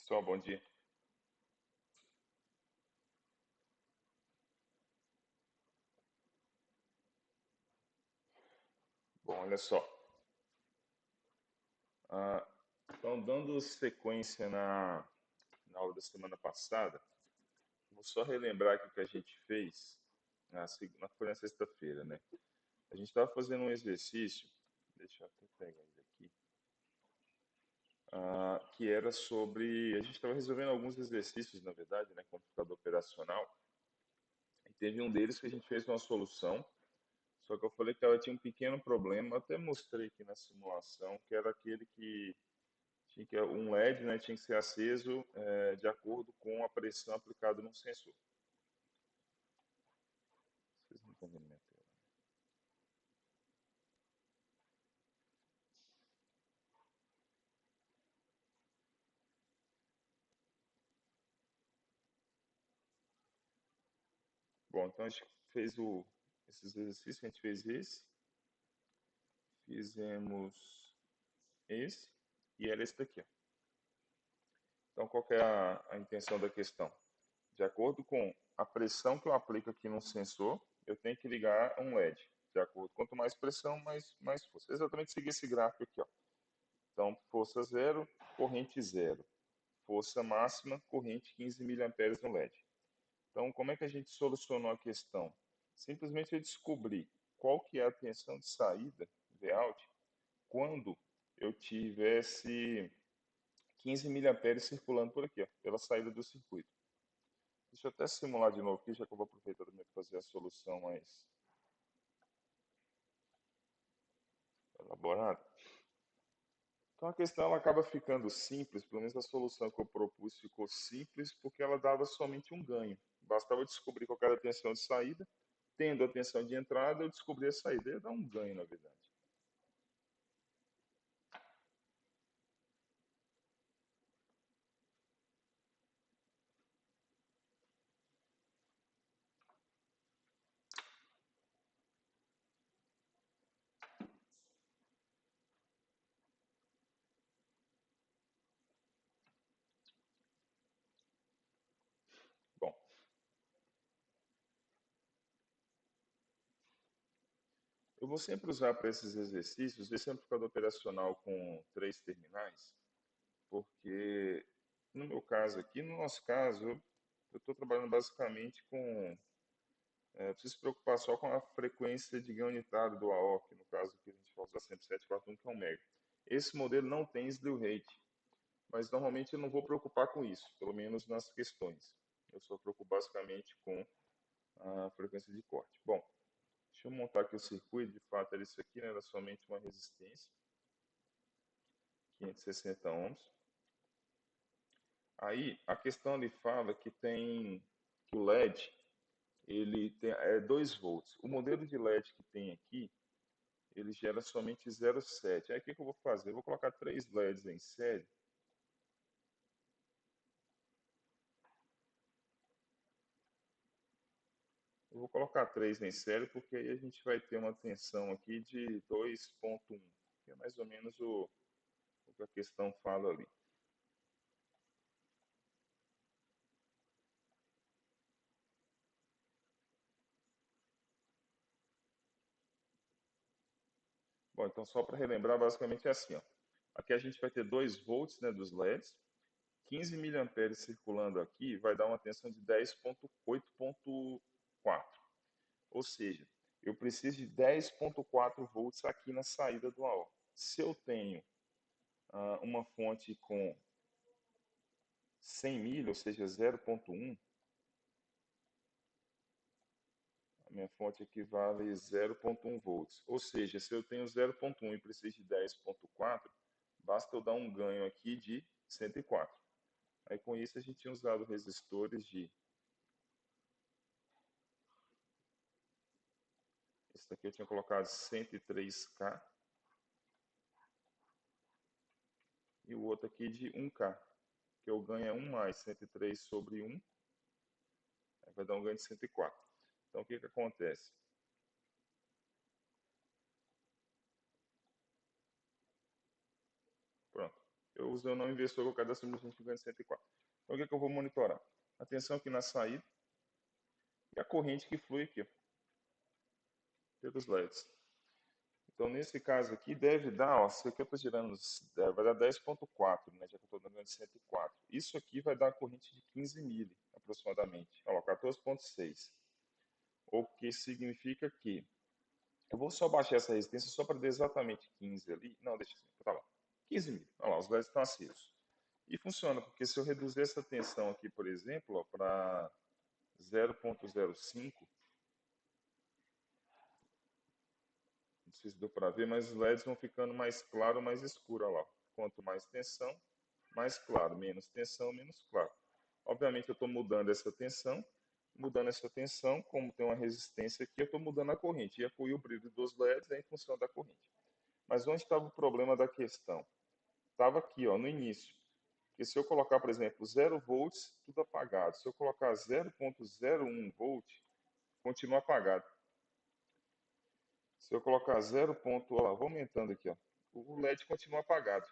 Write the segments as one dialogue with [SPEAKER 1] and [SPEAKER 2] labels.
[SPEAKER 1] Pessoal, bom dia. Bom, olha só. Ah, então, dando sequência na aula da semana passada, vou só relembrar aqui o que a gente fez foi na sexta-feira, né? A gente estava fazendo um exercício, deixa eu até pegar ele aqui, que era sobre. A gente estava resolvendo alguns exercícios, na verdade, né, computador operacional, e teve um deles que a gente fez uma solução. Só que eu falei que ela tinha um pequeno problema, eu até mostrei aqui na simulação, que era aquele que tinha que um LED, né, tinha que ser aceso de acordo com a pressão aplicada no sensor. Vocês não estão vendo minha tela. Bom, então a gente fez esses exercícios, a gente fez fizemos esse e era esse daqui. Ó. Então, qual que é a intenção da questão? De acordo com a pressão que eu aplico aqui no sensor, eu tenho que ligar um LED. De acordo, quanto mais pressão, mais força. Exatamente seguir esse gráfico aqui. Ó. Então, força zero, corrente zero. Força máxima, corrente 15 miliamperes no LED. Então, como é que a gente solucionou a questão? Simplesmente eu descobri qual que é a tensão de saída, Vout, quando eu tivesse 15 miliamperes circulando por aqui, ó, pela saída do circuito. Deixa eu até simular de novo aqui, já que eu vou aproveitar também para fazer a solução mais elaborada. Então a questão ela acaba ficando simples, pelo menos a solução que eu propus ficou simples, porque ela dava somente um ganho. Bastava descobrir qual era a tensão de saída, tendo a tensão de entrada, eu descobri a saída. Ia dar um ganho, na verdade. Bom, eu vou sempre usar para esses exercícios esse amplificador operacional com três terminais, porque no meu caso aqui, no nosso caso, eu estou trabalhando basicamente com. Preciso se preocupar só com a frequência de ganho unitário do AOC, no caso que a gente vai usar 107.41, que é um mega. Esse modelo não tem slew rate, mas normalmente eu não vou preocupar com isso, pelo menos nas questões. Eu só preocupo basicamente com a frequência de corte. Bom, deixa eu montar aqui o circuito, de fato era isso aqui, né? Era somente uma resistência, 560 ohms. Aí, a questão ali fala que tem que o LED, ele tem 2 volts. O modelo de LED que tem aqui, ele gera somente 0,7. Aí, o que que eu vou fazer? Eu vou colocar 3 LEDs em série. Eu vou colocar 3 em série, porque aí a gente vai ter uma tensão aqui de 2,1, que é mais ou menos o que a questão fala ali. Bom, então só para relembrar, basicamente é assim, ó. Aqui a gente vai ter 2 volts, né, dos LEDs, 15 miliamperes circulando aqui, vai dar uma tensão de 10.8.4. Ou seja, eu preciso de 10.4 volts aqui na saída do AO. Se eu tenho uma fonte com 100 mil, ou seja, 0.1, a minha fonte equivale a 0.1 volts. Ou seja, se eu tenho 0.1 e preciso de 10.4, basta eu dar um ganho aqui de 104. Aí com isso a gente tinha usado resistores de. Esse daqui eu tinha colocado 103K e o outro aqui de 1K, que eu ganho é 1 mais 103 sobre 1, aí vai dar um ganho de 104. Então o que que acontece? Pronto, eu usei o não inversor, vou colocar simplesmente 104. Então, o que, é que eu vou monitorar? A tensão aqui na saída e a corrente que flui aqui, ó, pelos LEDs. Então, nesse caso aqui, deve dar, ó, se aqui eu estou girando, vai dar 10,4, né, já que eu estou dando de 104. Isso aqui vai dar uma corrente de 15 mili, aproximadamente. Ó, 14,6. O que significa que eu vou só baixar essa resistência só para dar exatamente 15 ali. Não, deixa assim, tá lá. 15 mil. Olha lá, os LEDs estão acesos. E funciona, porque se eu reduzir essa tensão aqui, por exemplo, para 0,05, não sei se deu para ver, mas os LEDs vão ficando mais claro, mais escuro. Olha lá. Quanto mais tensão, mais claro. Menos tensão, menos claro. Obviamente eu estou mudando essa tensão. Mudando essa tensão, como tem uma resistência aqui, eu estou mudando a corrente. E o brilho dos LEDs é em função da corrente. Mas onde estava o problema da questão? Estava aqui, ó, no início. Porque se eu colocar, por exemplo, 0 volts, tudo apagado. Se eu colocar 0,01 volt, continua apagado. Se eu colocar 0. Ó lá, vou aumentando aqui, ó, o LED continua apagado.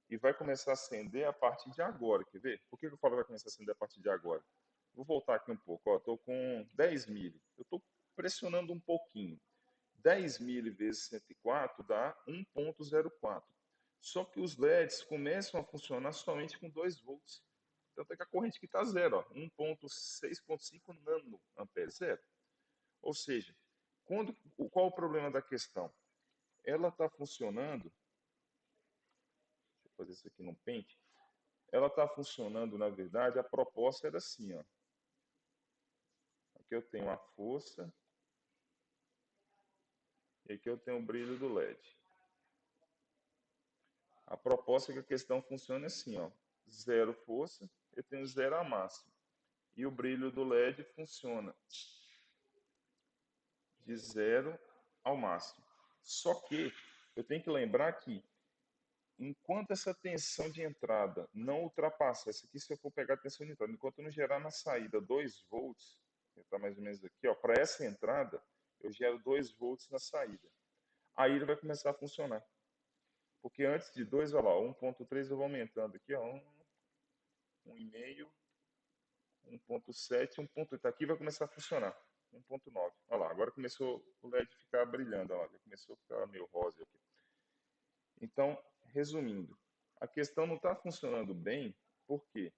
[SPEAKER 1] E vai começar a acender a partir de agora, quer ver? Por que eu falo que vai começar a acender a partir de agora? Vou voltar aqui um pouco, ó, estou com 10 mili. Eu estou pressionando um pouquinho. 10 mili vezes 104 dá 1,04. Só que os LEDs começam a funcionar somente com 2 volts. Tanto é que a corrente aqui está zero, 1,6,5 nanoamperes, zero. Ou seja, qual o problema da questão? Ela está funcionando, deixa eu fazer isso aqui no pente, ela está funcionando, na verdade, a proposta era assim, ó. Aqui eu tenho a força, e aqui eu tenho o brilho do LED. A proposta é que a questão funcione assim, ó. Zero força, eu tenho zero a máxima. E o brilho do LED funciona de zero ao máximo. Só que eu tenho que lembrar que enquanto essa tensão de entrada não ultrapassa, essa aqui se eu for pegar a tensão de entrada, enquanto não gerar na saída 2 volts, que está mais ou menos aqui, ó, para essa entrada, eu gero 2 volts na saída. Aí ele vai começar a funcionar. Porque antes de 2, olha lá, 1,3 eu vou aumentando aqui, ó, 1,5, 1,7, 1,8. Aqui vai começar a funcionar. 1,9. Olha lá, agora começou o LED ficar brilhando. Olha lá, já começou a ficar meio rosa aqui. Então, resumindo, a questão não está funcionando bem, por quê?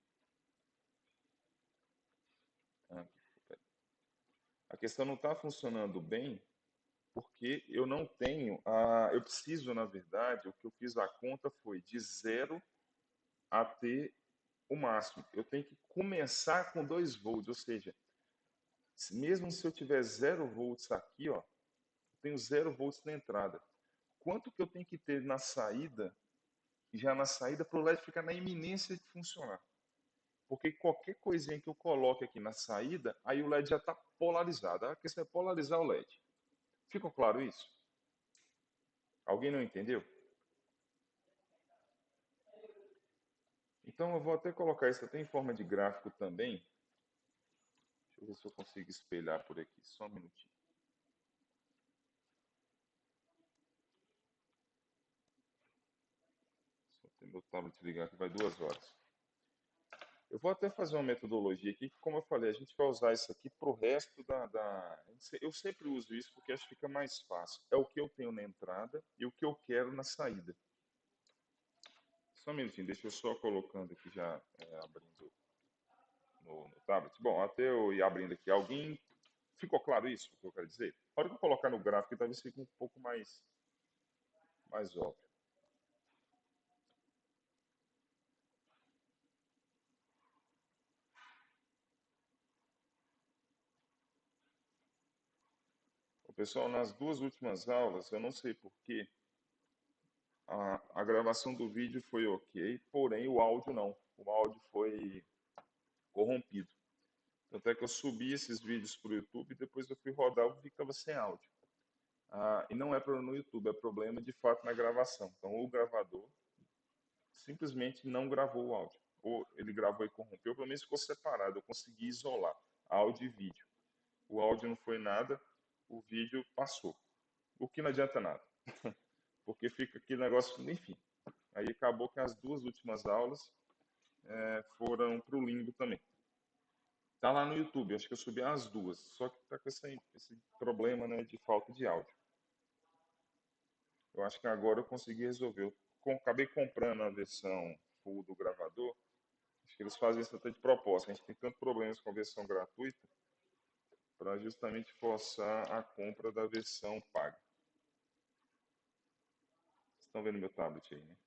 [SPEAKER 1] A questão não está funcionando bem porque eu não tenho, eu preciso, na verdade, o que eu fiz a conta foi de 0 até o máximo. Eu tenho que começar com 2 volts, ou seja, mesmo se eu tiver 0 volts aqui, ó, eu tenho 0 volts na entrada. Quanto que eu tenho que ter na saída, já na saída, para o LED ficar na iminência de funcionar? Porque qualquer coisinha que eu coloque aqui na saída, aí o LED já está polarizado. A questão é polarizar o LED. Ficou claro isso? Alguém não entendeu? Então eu vou até colocar isso até em forma de gráfico também. Deixa eu ver se eu consigo espelhar por aqui. Só um minutinho. Só tem meu tablet ligar que vai 2 horas. Eu vou até fazer uma metodologia aqui, que como eu falei, a gente vai usar isso aqui para o resto da... Eu sempre uso isso porque acho que fica mais fácil. É o que eu tenho na entrada e o que eu quero na saída. Só um minutinho, deixa eu só colocando aqui já, abrindo no tablet. Bom, até eu ir abrindo aqui. Alguém... Ficou claro isso, o que eu quero dizer? A hora que eu colocar no gráfico, talvez fique um pouco mais óbvio. Pessoal, nas 2 últimas aulas, eu não sei porquê, a gravação do vídeo foi ok, porém o áudio não. O áudio foi corrompido. Tanto é que eu subi esses vídeos para o YouTube e depois eu fui rodar e vi que estava sem áudio. E não é problema no YouTube, é problema de fato na gravação. Então o gravador simplesmente não gravou o áudio. Ou ele gravou e corrompeu, pelo menos ficou separado. Eu consegui isolar áudio e vídeo. O áudio não foi nada, o vídeo passou. O que não adianta nada. Porque fica aquele negócio, enfim. Aí acabou que as duas últimas aulas foram para o limbo também. Tá lá no YouTube, acho que eu subi as duas, só que tá com esse problema, né, de falta de áudio. Eu acho que agora eu consegui resolver. Acabei comprando a versão full do gravador. Acho que eles fazem isso até de propósito. A gente tem tantos problemas com a versão gratuita para justamente forçar a compra da versão paga. Vocês estão vendo meu tablet aí, né?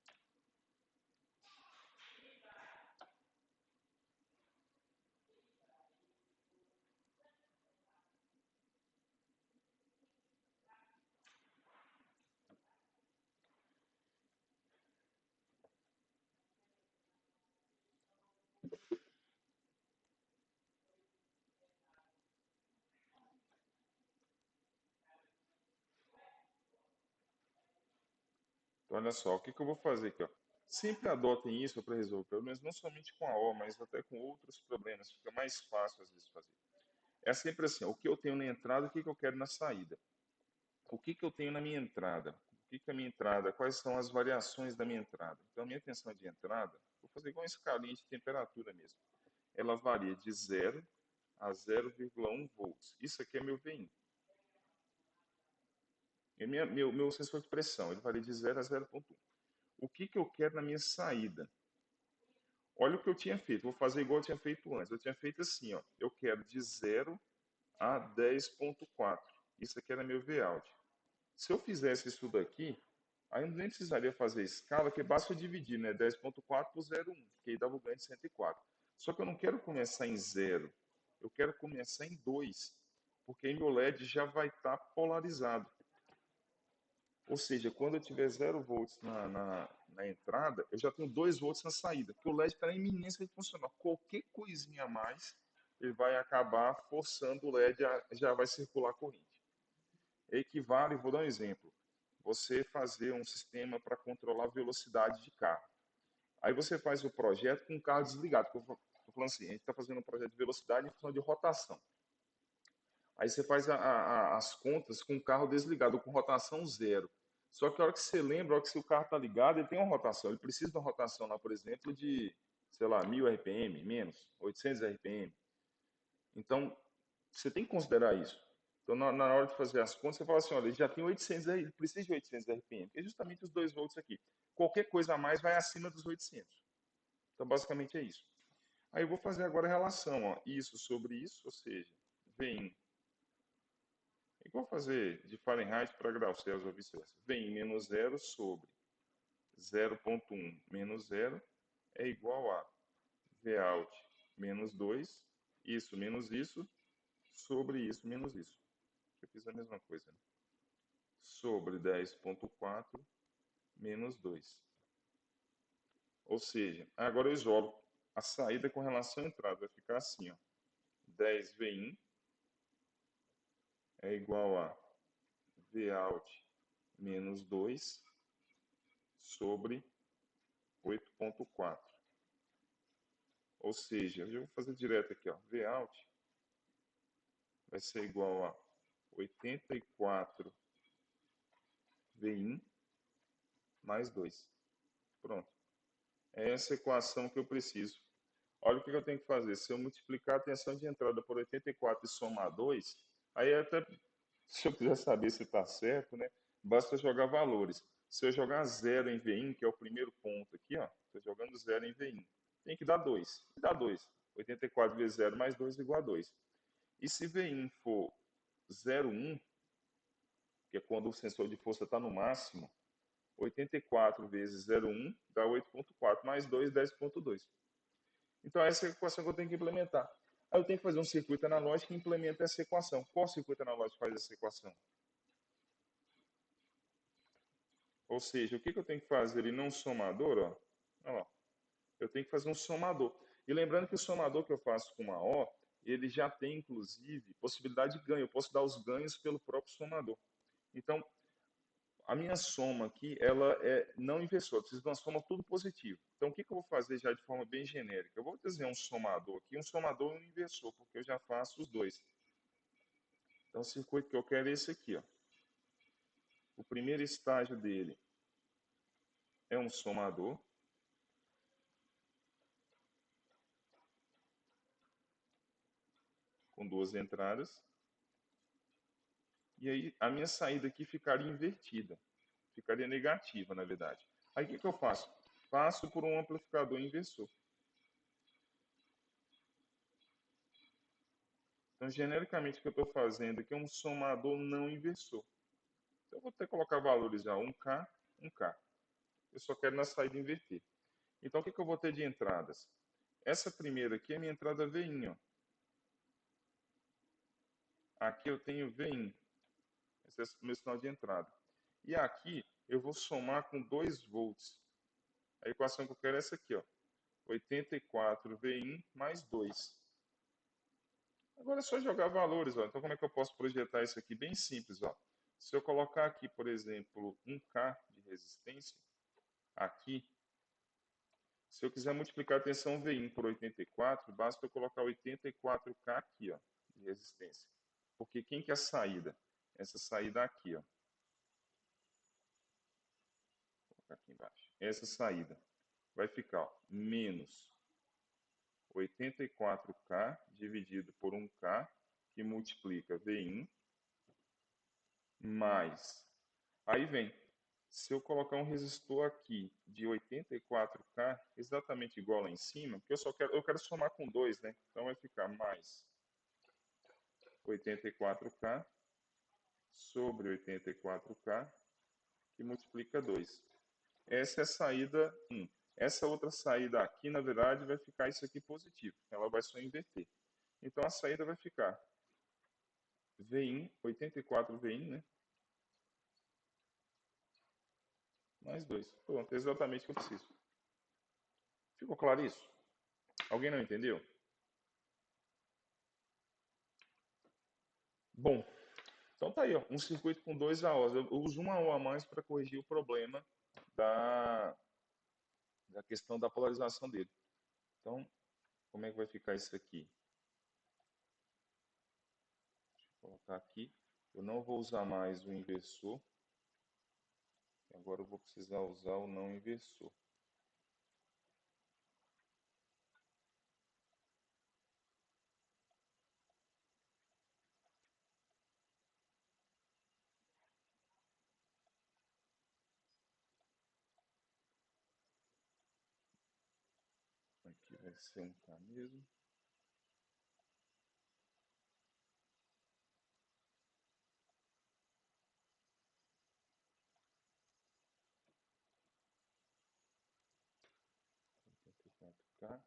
[SPEAKER 1] Então, olha só, o que que eu vou fazer aqui, ó? Sempre adotem isso para resolver problemas, não somente com a O, mas até com outros problemas. Fica mais fácil às vezes fazer. É sempre assim, ó, o que eu tenho na entrada, o que que eu quero na saída. O que que eu tenho na minha entrada? O que que é a minha entrada? Quais são as variações da minha entrada? Então, a minha tensão de entrada, vou fazer igual uma escalinha de temperatura mesmo. Ela varia de 0 a 0,1 volts. Isso aqui é meu VIN. É meu sensor de pressão, ele varia de 0 a 0,1. O que que eu quero na minha saída? Olha o que eu tinha feito. Vou fazer igual eu tinha feito antes. Eu tinha feito assim, ó. Eu quero de 0 a 10,4. Isso aqui era meu Vout. Se eu fizesse isso daqui, aí eu nem precisaria fazer escala, que basta eu dividir, né? 10,4 por 0,1, que aí dava o ganho de 104. Só que eu não quero começar em 0. Eu quero começar em 2, porque aí meu LED já vai estar polarizado. Ou seja, quando eu tiver 0 volts na entrada, eu já tenho 2 volts na saída, porque o LED está na iminência de funcionar. Qualquer coisinha a mais, ele vai acabar forçando o LED, já vai circular a corrente. Equivale, vou dar um exemplo, você fazer um sistema para controlar a velocidade de carro. Aí você faz o projeto com o carro desligado. Estou falando assim, a gente está fazendo um projeto de velocidade em função de rotação. Aí você faz as contas com o carro desligado, com rotação zero. Só que a hora que você lembra, a hora que o carro está ligado, ele tem uma rotação. Ele precisa de uma rotação lá, por exemplo, de, sei lá, 1000 RPM, menos, 800 RPM. Então, você tem que considerar isso. Então, na hora de fazer as contas, você fala assim, olha, ele já tem 800, ele precisa de 800 RPM, que é justamente os 2 volts aqui. Qualquer coisa a mais vai acima dos 800. Então, basicamente é isso. Aí eu vou fazer agora a relação, ó, isso sobre isso, ou seja, vem igual fazer de Fahrenheit para graus Celsius ou vice-versa. Vem menos zero sobre 0,1 menos zero é igual a Vout menos 2, isso menos isso, sobre isso menos isso. Eu fiz a mesma coisa, né? Sobre 10,4 menos 2. Ou seja, agora eu isolo a saída com relação à entrada. Vai ficar assim, ó. 10 Vin é igual a Vout menos 2 sobre 8,4. Ou seja, eu vou fazer direto aqui, ó. Vout vai ser igual a 84 Vin mais 2. Pronto. É essa equação que eu preciso. Olha o que eu tenho que fazer. Se eu multiplicar a tensão de entrada por 84 e somar 2, aí até se eu quiser saber se está certo, né? Basta jogar valores. Se eu jogar 0 em Vin, que é o primeiro ponto aqui, ó, estou jogando 0 em Vin, tem que dar 2. Dá 2. 84 vezes 0 mais 2 igual a 2. E se Vin for 0,1, que é quando o sensor de força está no máximo, 84 vezes 0,1 dá 8,4, mais 2, 10,2. Então essa é a equação que eu tenho que implementar. Aí eu tenho que fazer um circuito analógico que implementa essa equação. Qual circuito analógico faz essa equação? Ou seja, o que eu tenho que fazer? Ele não somador, ó. Olha lá. Eu tenho que fazer um somador. E lembrando que o somador que eu faço com uma O, ele já tem, inclusive, possibilidade de ganho. Eu posso dar os ganhos pelo próprio somador. Então, a minha soma aqui, ela é não inversora. Eu preciso de uma soma tudo positivo. Então, o que eu vou fazer já de forma bem genérica? Eu vou desenhar um somador aqui, um somador e um inversor, porque eu já faço os dois. Então, o circuito que eu quero é esse aqui, ó. O primeiro estágio dele é um somador. Com duas entradas. E aí a minha saída aqui ficaria invertida. Ficaria negativa, na verdade. Aí o que eu faço? Passo por um amplificador inversor. Então, genericamente, o que eu estou fazendo aqui é um somador não inversor. Então, eu vou ter que colocar valores já 1K, 1K. Eu só quero na saída inverter. Então, o que eu vou ter de entradas? Essa primeira aqui é minha entrada Vin. Ó. Aqui eu tenho Vin. Esse é o meu sinal de entrada. E aqui eu vou somar com 2 volts. A equação que eu quero é essa aqui, ó. 84 Vin mais 2. Agora é só jogar valores, ó. Então como é que eu posso projetar isso aqui? Bem simples, ó. Se eu colocar aqui, por exemplo, 1K de resistência, aqui, se eu quiser multiplicar a tensão Vin por 84, basta eu colocar 84K aqui, ó, de resistência. Porque quem que é a saída? Essa saída aqui, ó. Vou colocar aqui embaixo. Essa saída vai ficar, ó, menos 84K dividido por 1K, que multiplica Vin, mais. Aí vem, se eu colocar um resistor aqui de 84K, exatamente igual lá em cima, porque eu quero somar com 2, né? Então vai ficar mais 84K sobre 84K, que multiplica 2. Essa é a saída 1. Essa outra saída aqui, na verdade, vai ficar isso aqui positivo. Ela vai só inverter. Então a saída vai ficar Vin, 84 Vin, né? Mais 2. Pronto, é exatamente o que eu preciso. Ficou claro isso? Alguém não entendeu? Bom, então tá aí, ó, um circuito com 2 AOs. Eu uso uma AO a mais para corrigir o problema da, da questão da polarização dele. Então, como é que vai ficar isso aqui? Deixa eu colocar aqui. Eu não vou usar mais o inversor. Agora eu vou precisar usar o não inversor. Aqui vai ser um K mesmo. K.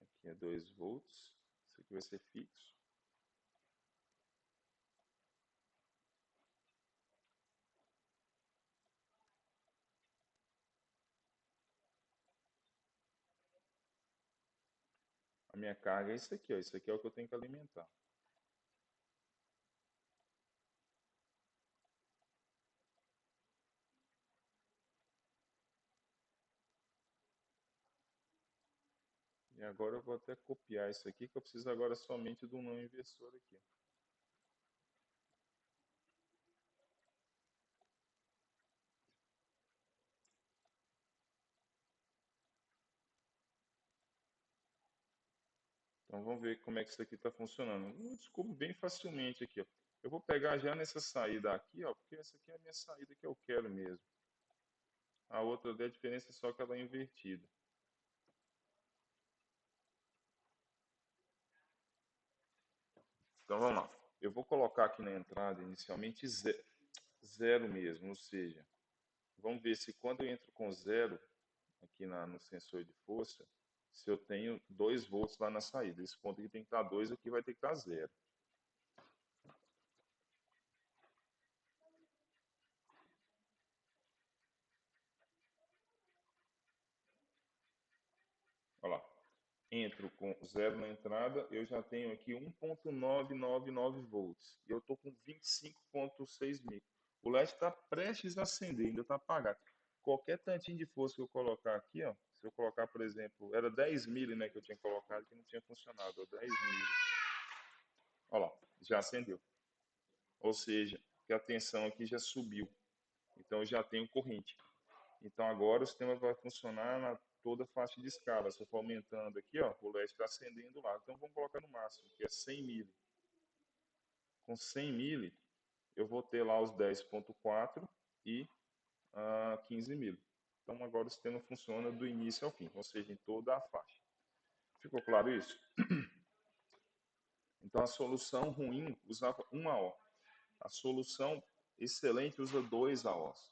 [SPEAKER 1] Aqui é 2 volts. Isso aqui vai ser fixo. A minha carga é isso aqui, ó. Isso aqui é o que eu tenho que alimentar. E agora eu vou até copiar isso aqui, que eu preciso agora somente do não inversor aqui. Então vamos ver como é que isso aqui está funcionando. Eu descubro bem facilmente aqui, ó. Eu vou pegar já nessa saída aqui, ó, porque essa aqui é a minha saída que eu quero mesmo. A outra ali, a diferença é só que ela é invertida. Então vamos lá. Eu vou colocar aqui na entrada inicialmente zero mesmo, ou seja, vamos ver se quando eu entro com zero aqui no sensor de força, se eu tenho 2 volts lá na saída. Esse ponto aqui tem que estar 2, aqui vai ter que estar zero. Olha lá. Entro com zero na entrada, eu já tenho aqui 1.999 volts. E eu estou com 25.6 micro. O LED está prestes a acender, ainda está apagado. Qualquer tantinho de força que eu colocar aqui, ó, se eu colocar, por exemplo, era 10 mili, né, que eu tinha colocado, que não tinha funcionado, ó, 10 mili. Olha lá, já acendeu. ou seja, que a tensão aqui já subiu. Então eu já tenho corrente. Então agora o sistema vai funcionar na toda a faixa de escala. Se eu for aumentando aqui, ó, o LED está acendendo lá. Então vamos colocar no máximo, que é 100 mili. Com 100 mili, eu vou ter lá os 10.4 e 15 mili. Então agora o sistema funciona do início ao fim, ou seja, em toda a faixa. Ficou claro isso? Então a solução ruim usava 1 AO. A solução excelente usa 2 AOs.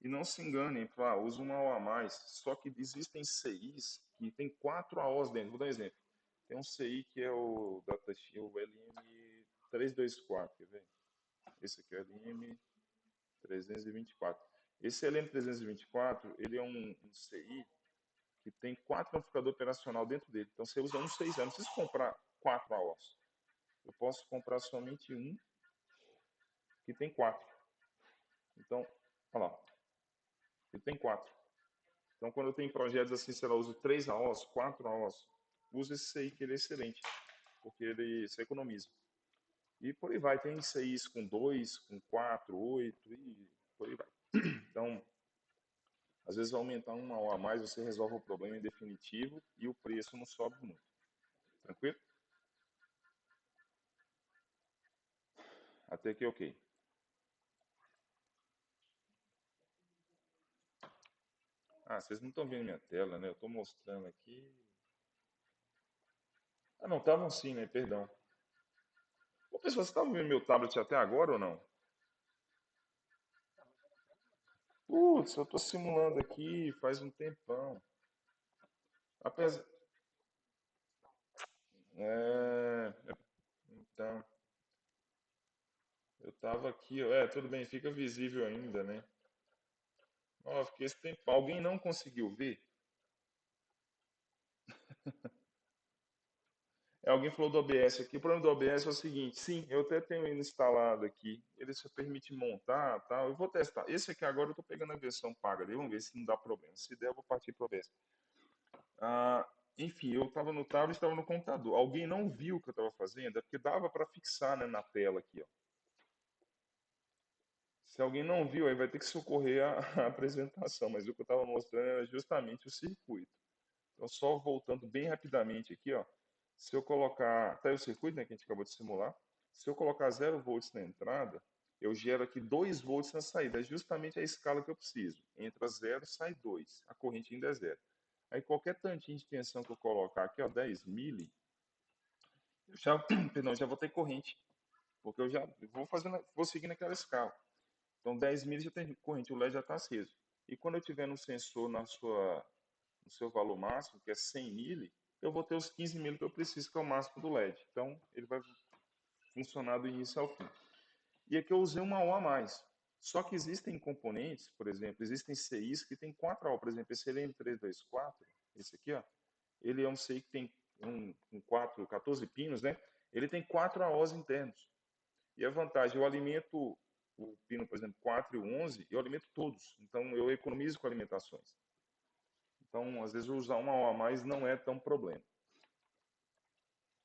[SPEAKER 1] E não se enganem, usa 1 AO a mais. Só que existem CIs que tem 4 AOs dentro. Vou dar um exemplo. Tem um CI que é o datasheet, o LM324, quer ver? Esse aqui é o LM324. Esse LM324, ele é um CI que tem 4 amplificadores operacional dentro dele. Então você usa um 6 anos. Não precisa comprar 4 AOs. Eu posso comprar somente um que tem 4. Então, olha lá, ele tem 4. Então, quando eu tenho projetos assim, sei lá, eu uso 3 AOs, 4 AOs, usa esse aí que ele é excelente, porque ele se economiza. E por aí vai, tem CIs com 2, com 4, 8 e por aí vai. Então, às vezes, aumentar 1 AO a mais, você resolve o problema em definitivo e o preço não sobe muito. Tranquilo? Até que ok. Ah, vocês não estão vendo minha tela, né? Eu estou mostrando aqui. Ah, não, estavam sim, né? Perdão. Ô, pessoal, você estava vendo meu tablet até agora ou não? Putz, eu estou simulando aqui faz um tempão. Apesar... Então, eu tava aqui, tudo bem, fica visível ainda, né? Ó, fiquei esse tempo. Alguém não conseguiu ver? Alguém falou do OBS aqui. O problema do OBS é o seguinte, sim, eu até tenho ele instalado aqui. Ele só permite montar, tal. Eu vou testar. Esse aqui agora eu estou pegando a versão paga dele, vamos ver se não dá problema. Se der, eu vou partir para o OBS. Ah, enfim, eu estava no tablet, estava no computador. Alguém não viu o que eu estava fazendo? É porque dava para fixar, né, na tela aqui, ó. Se alguém não viu, aí vai ter que socorrer a apresentação, mas o que eu estava mostrando era justamente o circuito. Então, só voltando bem rapidamente aqui, ó, se eu colocar, tá aí o circuito, né, que a gente acabou de simular, se eu colocar 0 volts na entrada, eu gero aqui 2 volts na saída, é justamente a escala que eu preciso. Entra 0, sai 2, a corrente ainda é 0. Aí qualquer tantinho de tensão que eu colocar aqui, ó, 10 mili, eu já, perdão, já vou ter corrente, porque eu já vou fazendo, vou seguindo aquela escala. Então 10 mil já tem corrente, o LED já está aceso. E quando eu tiver no sensor no seu valor máximo, que é 100 mili, eu vou ter os 15 mili que eu preciso, que é o máximo do LED. Então ele vai funcionar do início ao fim. E aqui eu usei uma AO a mais. Só que existem componentes, por exemplo, existem CIs que tem 4 AO. Por exemplo, esse LM324, esse aqui, ó, ele é um CI que tem um 14 pinos, né? Ele tem 4 AOs internos. E a vantagem, eu alimento o pino, por exemplo, 4 e o 11, eu alimento todos. Então, eu economizo com alimentações. Então, às vezes, usar uma hora a mais não é tão problema.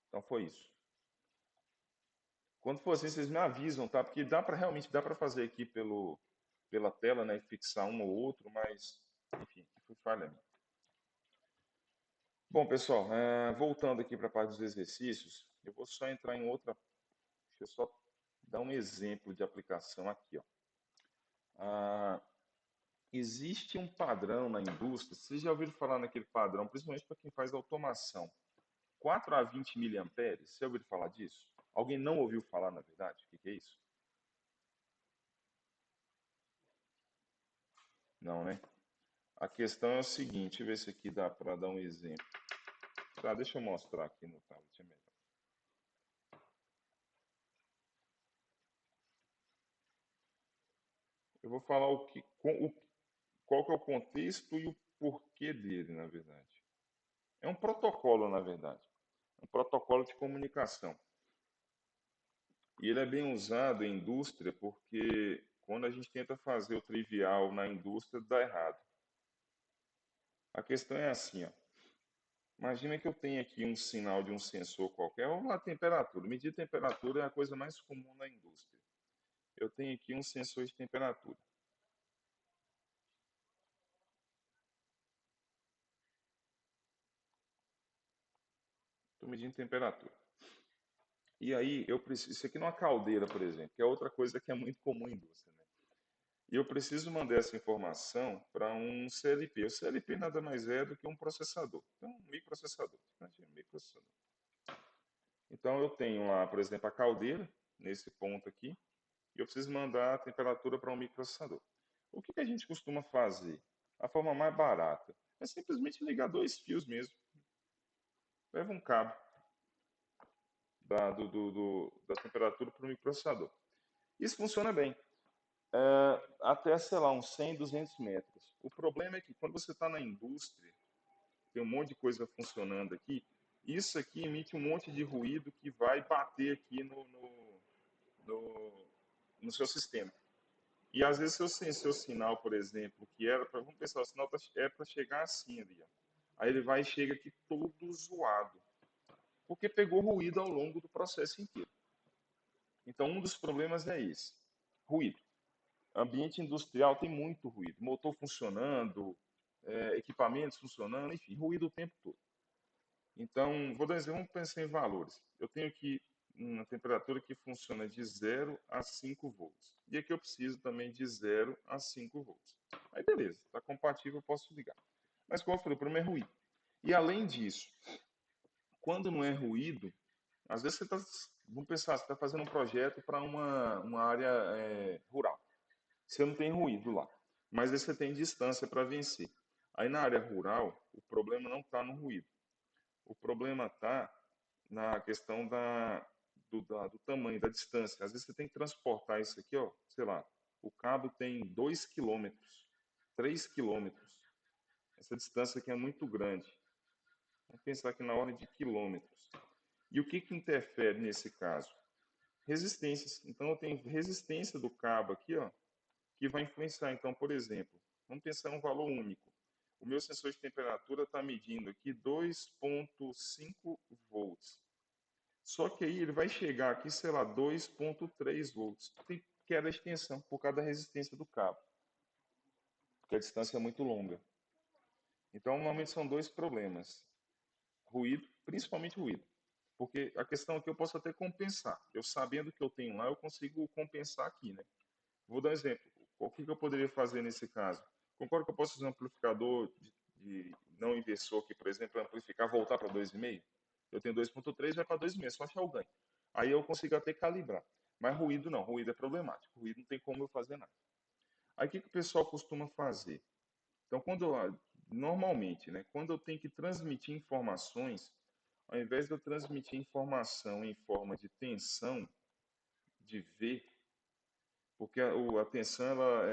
[SPEAKER 1] Então, foi isso. Quando for assim, vocês me avisam, tá? Porque realmente dá para fazer aqui pela tela, né? Fixar um ou outro, mas, enfim, aqui foi falha minha. Bom, pessoal, voltando aqui para a parte dos exercícios, eu vou só entrar em outra. Deixa eu só dar um exemplo de aplicação aqui, ó. Ah, existe um padrão na indústria, vocês já ouviram falar naquele padrão, principalmente para quem faz automação. 4 a 20 miliamperes, você já ouviu falar disso? Alguém não ouviu falar, na verdade? O que é isso? Não, né? A questão é o seguinte, deixa eu ver se aqui dá para dar um exemplo. Tá, deixa eu mostrar aqui no tablet, é melhor. Eu vou falar qual que é o contexto e o porquê dele, na verdade. É um protocolo, na verdade. Um protocolo de comunicação. E ele é bem usado em indústria porque quando a gente tenta fazer o trivial na indústria, dá errado. A questão é assim, ó. Imagina que eu tenho aqui um sinal de um sensor qualquer, vamos lá, temperatura. Medir temperatura é a coisa mais comum na indústria. eu tenho aqui um sensor de temperatura. Estou medindo temperatura. E aí, eu preciso. Isso aqui numa caldeira, por exemplo, que é outra coisa que é muito comum em indústria, né? E eu preciso mandar essa informação para um CLP. O CLP nada mais é do que um processador. Então, um microprocessador. Então, eu tenho lá, por exemplo, a caldeira, nesse ponto aqui, e eu preciso mandar a temperatura para um microprocessador. O que a gente costuma fazer? A forma mais barata é simplesmente ligar dois fios mesmo. Leva um cabo da temperatura para o microprocessador. Isso funciona bem. Até, sei lá, uns 100, 200 metros. O problema é que quando você está na indústria, tem um monte de coisa funcionando aqui, isso aqui emite um monte de ruído que vai bater aqui no, no seu sistema. E às vezes seu sinal, por exemplo, que era para, vamos pensar, o sinal é para chegar assim ali, ó. Aí ele vai e chega aqui todo zoado, porque pegou ruído ao longo do processo inteiro. Então um dos problemas é esse, ruído. Ambiente industrial tem muito ruído, motor funcionando, equipamentos funcionando, enfim, ruído o tempo todo. Então, vou dar um exemplo, vamos pensar em valores. Eu tenho aqui uma temperatura que funciona de 0 a 5 volts. E aqui eu preciso também de 0 a 5 volts. Aí beleza, está compatível, eu posso ligar. Mas como eu falei, o problema é ruído. E além disso, quando não é ruído, às vezes você está, vamos pensar, você está fazendo um projeto para uma área rural. Você não tem ruído lá, mas aí você tem distância para vencer. Aí na área rural, o problema não está no ruído. O problema está na questão do tamanho, da distância. Às vezes você tem que transportar isso aqui, ó, sei lá, o cabo tem 2 quilômetros, 3 quilômetros. Essa distância aqui é muito grande. Vamos pensar aqui na ordem de quilômetros. E o que interfere nesse caso? Resistências. Então eu tenho resistência do cabo aqui, ó, que vai influenciar. Então, por exemplo, vamos pensar em um valor único. O meu sensor de temperatura está medindo aqui 2,5 volts. Só que aí ele vai chegar aqui, sei lá, 2,3 volts. Tem queda de tensão por causa da resistência do cabo, porque a distância é muito longa. Então, normalmente são dois problemas: ruído, principalmente ruído. Porque a questão aqui eu posso até compensar. Eu sabendo que eu tenho lá, eu consigo compensar aqui, né? Vou dar um exemplo. O que eu poderia fazer nesse caso? Concordo que eu posso usar um amplificador de não inversor aqui, por exemplo, amplificar, voltar para 2,5? Eu tenho 2,3, vai para 2,5, só achar o ganho. Aí eu consigo até calibrar. Mas ruído não, ruído é problemático. Ruído não tem como eu fazer nada. Aí o que o pessoal costuma fazer? Então, normalmente, né, quando eu tenho que transmitir informações, ao invés de eu transmitir informação em forma de tensão, de V, porque a tensão ela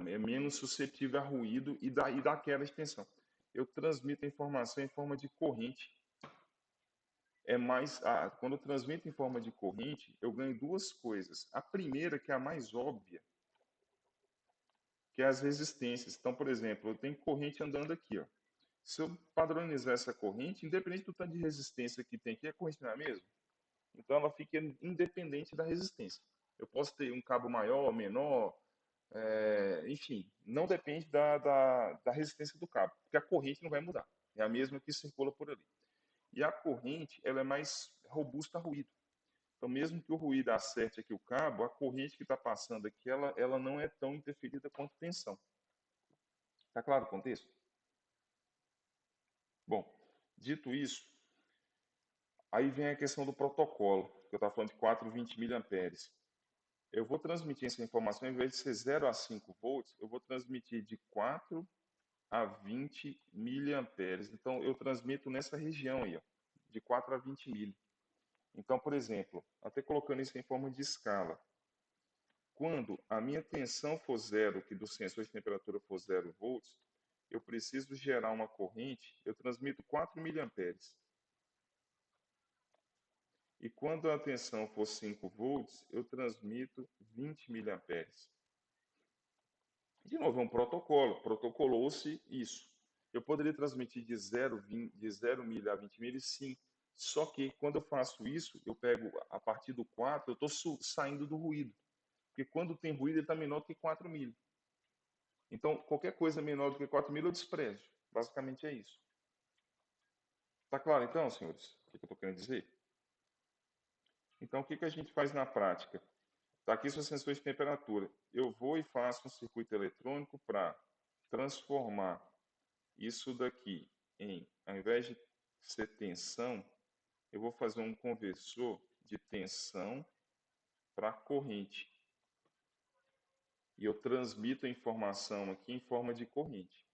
[SPEAKER 1] é menos suscetível a ruído e dá queda de tensão. Eu transmito a informação em forma de corrente. Quando eu transmito em forma de corrente, eu ganho duas coisas. A primeira, que é a mais óbvia, que é as resistências. Então, por exemplo, eu tenho corrente andando aqui, ó. Se eu padronizar essa corrente, independente do tanto de resistência que tem aqui, a corrente não é a mesma. Então, ela fica independente da resistência. Eu posso ter um cabo maior, menor, enfim, não depende da resistência do cabo, porque a corrente não vai mudar. É a mesma que circula por ali. E a corrente, ela é mais robusta a ruído. Então, mesmo que o ruído acerte aqui o cabo, a corrente que está passando aqui, ela não é tão interferida quanto tensão. Está claro o contexto? Bom, dito isso, aí vem a questão do protocolo, que eu estava falando de 420 miliamperes. Eu vou transmitir essa informação, em vez de ser 0 a 5 volts, eu vou transmitir de 4 a 20 miliamperes. Então, eu transmito nessa região aí, ó, de 4 a 20 mil. Então, por exemplo, até colocando isso em forma de escala, quando a minha tensão for zero, que do sensor de temperatura for 0 volts, eu preciso gerar uma corrente, eu transmito 4 miliamperes. E quando a tensão for 5 volts, eu transmito 20 miliamperes. De novo, é um protocolo, protocolou-se isso. Eu poderia transmitir de 0 milha a 20 milha, sim, Só que quando eu faço isso, eu pego a partir do 4, eu estou saindo do ruído. Porque quando tem ruído, ele está menor do que 4 milho. Então, qualquer coisa menor do que 4 milho eu desprezo. Basicamente é isso. Tá claro então, senhores? O que eu estou querendo dizer? Então, o que a gente faz na prática? Está aqui seu sensor de temperatura. Eu vou e faço um circuito eletrônico para transformar isso daqui em, ao invés de ser tensão, eu vou fazer um conversor de tensão para corrente. E eu transmito a informação aqui em forma de corrente.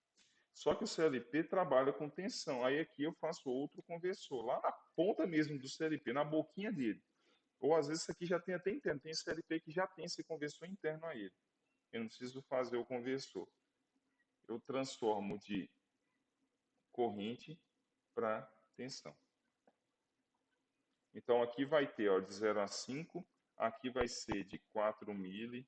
[SPEAKER 1] Só que o CLP trabalha com tensão. Aí aqui eu faço outro conversor, lá na ponta mesmo do CLP, na boquinha dele. Ou às vezes isso aqui já tem até interno, tem CLP que já tem esse conversor interno a ele. Eu não preciso fazer o conversor. Eu transformo de corrente para tensão. Então aqui vai ter ó, de 0 a 5, aqui vai ser de 4 mili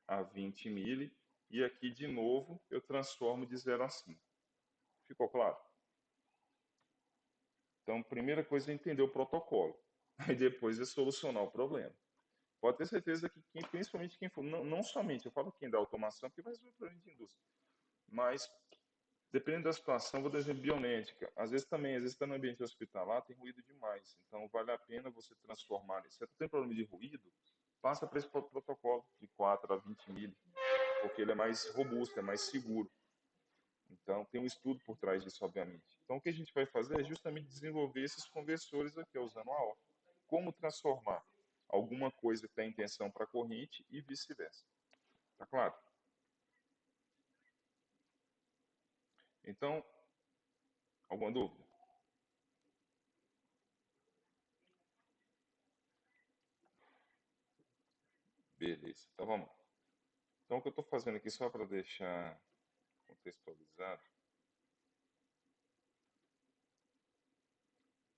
[SPEAKER 1] a 20 mili, e aqui de novo eu transformo de 0 a 5. Ficou claro? Então, primeira coisa é entender o protocolo, aí depois é solucionar o problema. Pode ter certeza que principalmente quem for, não somente, eu falo quem dá automação, porque vai ser um problema de indústria, mas dependendo da situação, vou dar exemplo biomédica. Às vezes está no ambiente hospitalar, tem ruído demais, então vale a pena você transformar. Se você tem problema de ruído, passa para esse protocolo de 4 a 20 mil, porque ele é mais robusto, é mais seguro. Então, tem um estudo por trás disso, obviamente. Então, o que a gente vai fazer é justamente desenvolver esses conversores aqui, usando a O. Como transformar alguma coisa que está em tensão para corrente e vice-versa. Tá claro? Então, alguma dúvida? Beleza. Então, vamos lá. Então, o que eu estou fazendo aqui, só para deixar contextualizado,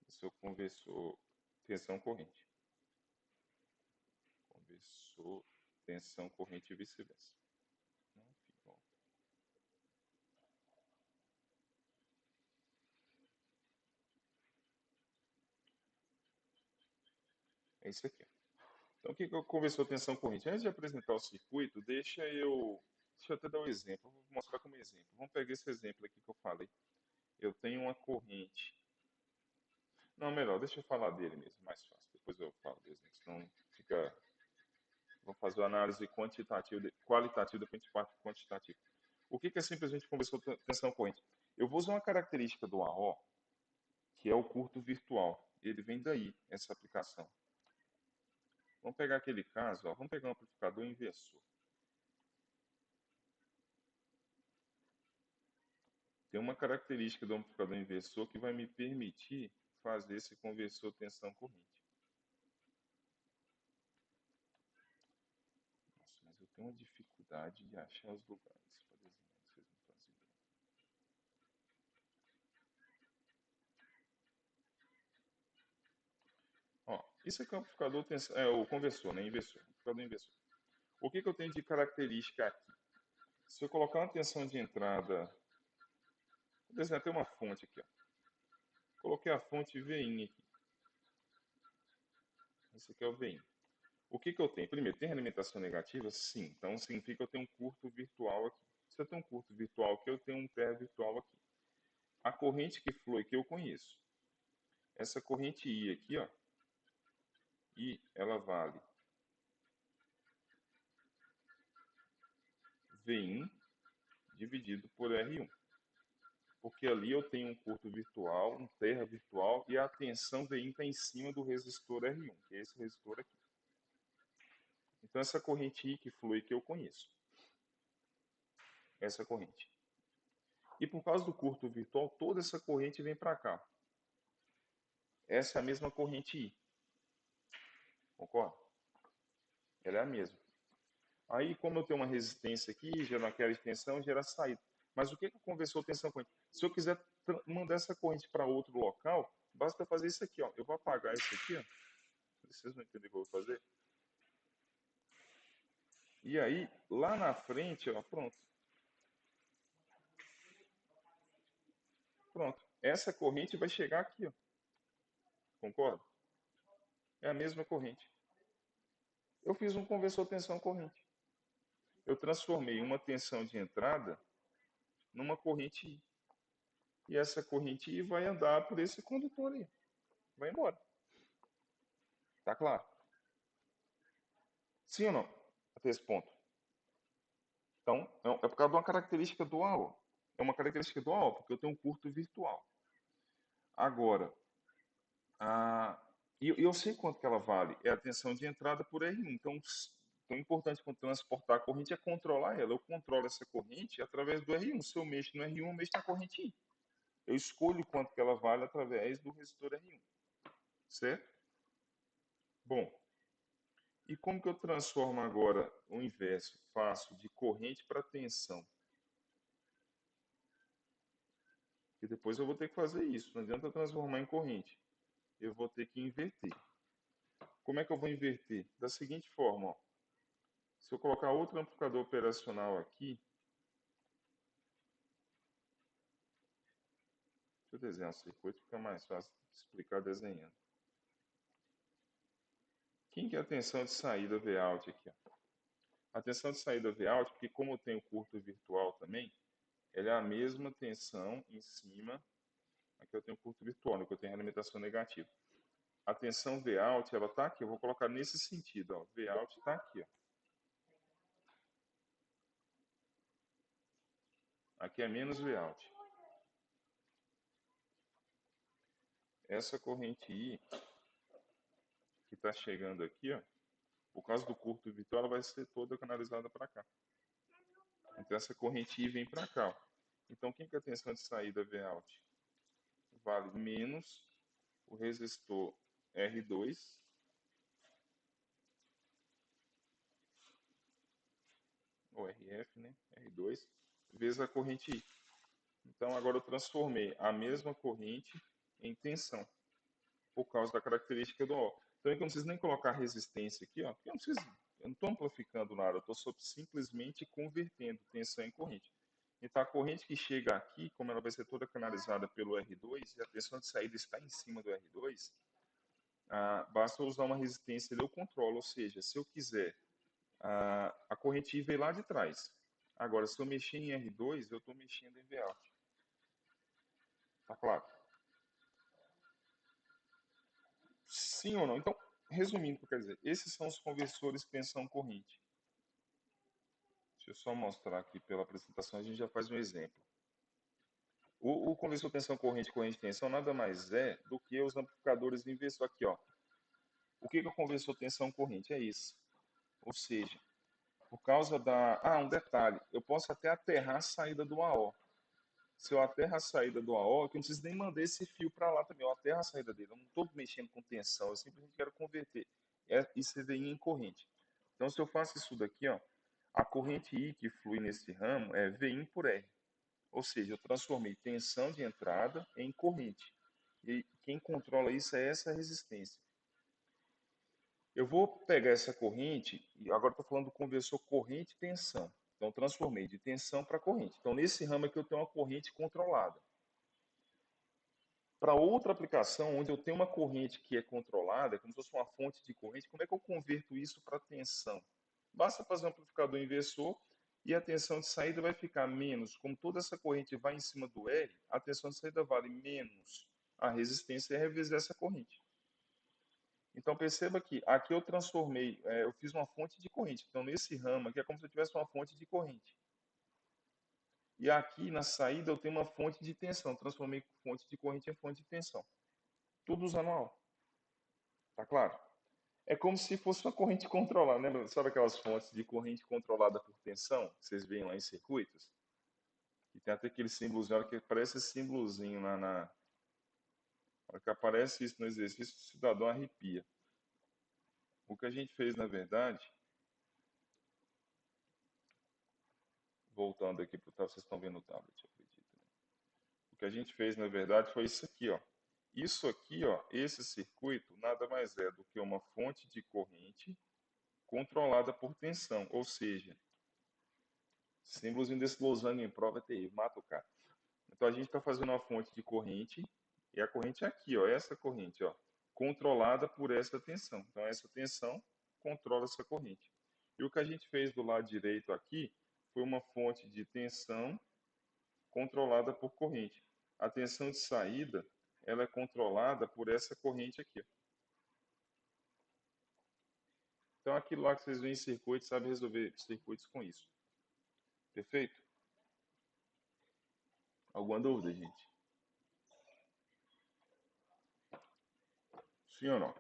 [SPEAKER 1] esse é o conversor tensão corrente. Conversor tensão corrente e vice-versa. É isso aqui. Então, o que é o conversor tensão corrente? Antes de apresentar o circuito, deixa eu até dar um exemplo. Vou mostrar como exemplo. Vamos pegar esse exemplo aqui que eu falei. Eu tenho uma corrente. Não, melhor, deixa eu falar dele mesmo, mais fácil. Depois eu falo do exemplo, senão fica. Vamos fazer uma análise quantitativa, qualitativa, depois a gente parte quantitativa. O que é simplesmente conversor tensão corrente? Eu vou usar uma característica do AO, que é o curto virtual. Ele vem daí, essa aplicação. Vamos pegar aquele caso, ó, vamos pegar um amplificador inversor. Tem uma característica do amplificador inversor que vai me permitir fazer esse conversor tensão-corrente. Nossa, mas eu tenho uma dificuldade de achar os lugares para desenhar, vocês não fazem ideia. Ó, isso aqui é o amplificador tensão, é o conversor, né? Inversor, amplificador inversor. O que eu tenho de característica aqui? Se eu colocar uma tensão de entrada, vou desenhar até uma fonte aqui, ó. Coloquei a fonte VIN aqui. Esse aqui é o VIN. O que eu tenho? Primeiro, tem alimentação negativa? Sim. Então, significa que eu tenho um curto virtual aqui. Se eu tenho um curto virtual aqui, eu tenho um pé virtual aqui. A corrente que flui aqui eu conheço. Essa corrente I aqui, ó, I, ela vale V1 dividido por R1. Porque ali eu tenho um curto virtual, um terra virtual, e a tensão V1 está em cima do resistor R1, que é esse resistor aqui. Então, essa corrente I que flui aqui eu conheço. Essa corrente. E por causa do curto virtual, toda essa corrente vem para cá. Essa é a mesma corrente I. Concorda? Ela é a mesma. Aí, como eu tenho uma resistência aqui, gera aquela extensão, gera saída. Mas o que é o conversor tensão corrente? Se eu quiser mandar essa corrente para outro local, basta fazer isso aqui, ó. Eu vou apagar isso aqui, ó. Vocês vão entender o que eu vou fazer. E aí, lá na frente, ó, pronto. Pronto. Essa corrente vai chegar aqui, ó. Concorda? É a mesma corrente. Eu fiz um conversor tensão-corrente. Eu transformei uma tensão de entrada numa corrente I. E essa corrente I vai andar por esse condutor aí. Vai embora. Tá claro? Sim ou não? Até esse ponto. Então, é por causa de uma característica do AO. É uma característica do AO, porque eu tenho um curto virtual. Agora, eu sei quanto que ela vale. É a tensão de entrada por R1. Então, o importante quando transportar a corrente é controlar ela. Eu controlo essa corrente através do R1. Se eu mexo no R1, eu mexo na corrente I. Eu escolho quanto que ela vale através do resistor R1. Certo? Bom, e como que eu transformo agora o inverso? Faço de corrente para tensão. E depois eu vou ter que fazer isso. Não adianta transformar em corrente. Eu vou ter que inverter. Como é que eu vou inverter? Da seguinte forma, ó. Se eu colocar outro amplificador operacional aqui, deixa eu desenhar o circuito, fica mais fácil de explicar desenhando. Quem que é a tensão de saída Vout aqui? Ó? A tensão de saída Vout, porque como eu tenho curto virtual também, ela é a mesma tensão em cima. Aqui eu tenho curto virtual, né, que eu tenho alimentação negativa. A tensão Vout, ela está aqui, eu vou colocar nesse sentido. Ó. Vout está aqui. Ó. Aqui é menos Vout. Essa corrente I, que está chegando aqui, ó, por causa do curto virtual, ela vai ser toda canalizada para cá. Então essa corrente I vem para cá. Ó. Então quem que é a tensão de saída Vout? Vale menos o resistor R2 ou RF, né? R2 vezes a corrente I. Então agora eu transformei a mesma corrente em tensão por causa da característica do O. Então eu não preciso nem colocar resistência aqui, ó. Eu não estou amplificando nada, eu estou simplesmente convertendo tensão em corrente. Então a corrente que chega aqui, como ela vai ser toda canalizada pelo R2 e a tensão de saída está em cima do R2, basta usar uma resistência e eu controlo. Ou seja, se eu quiser, a corrente I veio lá de trás. Agora, se eu mexer em R2, eu estou mexendo em Vout. Tá claro? Sim ou não? Então, resumindo o que eu quero dizer, esses são os conversores tensão-corrente. Deixa eu só mostrar aqui pela apresentação, a gente já faz um exemplo. O conversor tensão-corrente, corrente-tensão, nada mais é do que os amplificadores inversores. Aqui, ó. O que é o conversor tensão-corrente? É isso. Ou seja, por causa da... um detalhe. Eu posso até aterrar a saída do AO. Se eu aterro a saída do AO, eu não preciso nem mandar esse fio para lá também. Eu aterro a saída dele. Eu não estou mexendo com tensão. Eu simplesmente quero converter ICVI em corrente. Então, se eu faço isso daqui, ó, a corrente I que flui nesse ramo é VI por R. Ou seja, eu transformei tensão de entrada em corrente. E quem controla isso é essa resistência. Eu vou pegar essa corrente, e agora estou falando do conversor corrente-tensão. Então, transformei de tensão para corrente. Então, nesse ramo aqui eu tenho uma corrente controlada. Para outra aplicação, onde eu tenho uma corrente que é controlada, como se fosse uma fonte de corrente, como é que eu converto isso para tensão? Basta fazer um amplificador inversor e a tensão de saída vai ficar menos. Como toda essa corrente vai em cima do R, a tensão de saída vale menos a resistência R vezes essa corrente. Então perceba que aqui eu transformei, eu fiz uma fonte de corrente. Então nesse ramo aqui é como se eu tivesse uma fonte de corrente. E aqui na saída eu tenho uma fonte de tensão. Transformei fonte de corrente em fonte de tensão. Tudo usando AO. Tá claro? É como se fosse uma corrente controlada. Lembra? Sabe aquelas fontes de corrente controlada por tensão? Que vocês veem lá em circuitos? E tem até aquele símbolozinho que parece esse símbolozinho lá na. Na hora que aparece isso no exercício, o cidadão arrepia. O que a gente fez, na verdade, voltando aqui para o tablet, vocês estão vendo o tablet, eu acredito. Né? O que a gente fez, na verdade, foi isso aqui, ó. Isso aqui, ó, esse circuito, nada mais é do que uma fonte de corrente controlada por tensão, ou seja, símbolozinho desse losango em prova é terrível, mata o cara. Então a gente está fazendo uma fonte de corrente, e a corrente é aqui, ó, essa corrente, ó, controlada por essa tensão. Então, essa tensão controla essa corrente. E o que a gente fez do lado direito aqui foi uma fonte de tensão controlada por corrente. A tensão de saída, ela é controlada por essa corrente aqui. Então, aquilo lá que vocês veem em circuito, sabe resolver circuitos com isso. Perfeito? Alguma dúvida, gente? Sim ou não?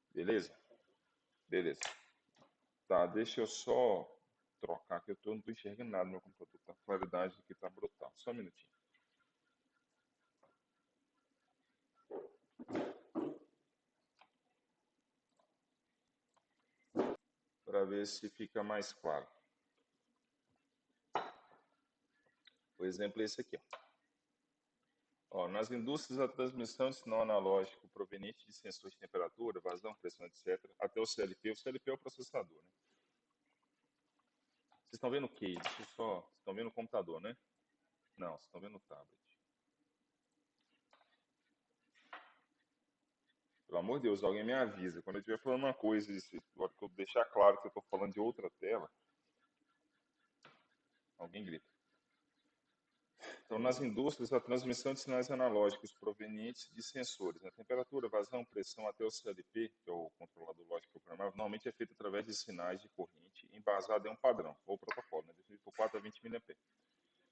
[SPEAKER 1] Beleza? Beleza. Tá, deixa eu só trocar, que não tô enxergando nada no meu computador. Tá, a claridade aqui tá brutal. Só um minutinho. Para ver se fica mais claro. O exemplo é esse aqui. Ó, nas indústrias, a transmissão de sinal analógico proveniente de sensores de temperatura, vazão, pressão, etc., até o CLP. O CLP é o processador, né? Vocês estão vendo o quê? Deixa eu só... Vocês estão vendo o computador, né? Não, vocês estão vendo o tablet. Pelo amor de Deus, alguém me avisa. Quando eu estiver falando uma coisa, agora que eu deixar claro que eu estou falando de outra tela, alguém grita. Então, nas indústrias, a transmissão de sinais analógicos provenientes de sensores, né? Temperatura, vazão, pressão, até o CLP, que é o controlador lógico programável, normalmente é feito através de sinais de corrente embasado em um padrão, ou protocolo, né? Definido por 4 a 20 mA,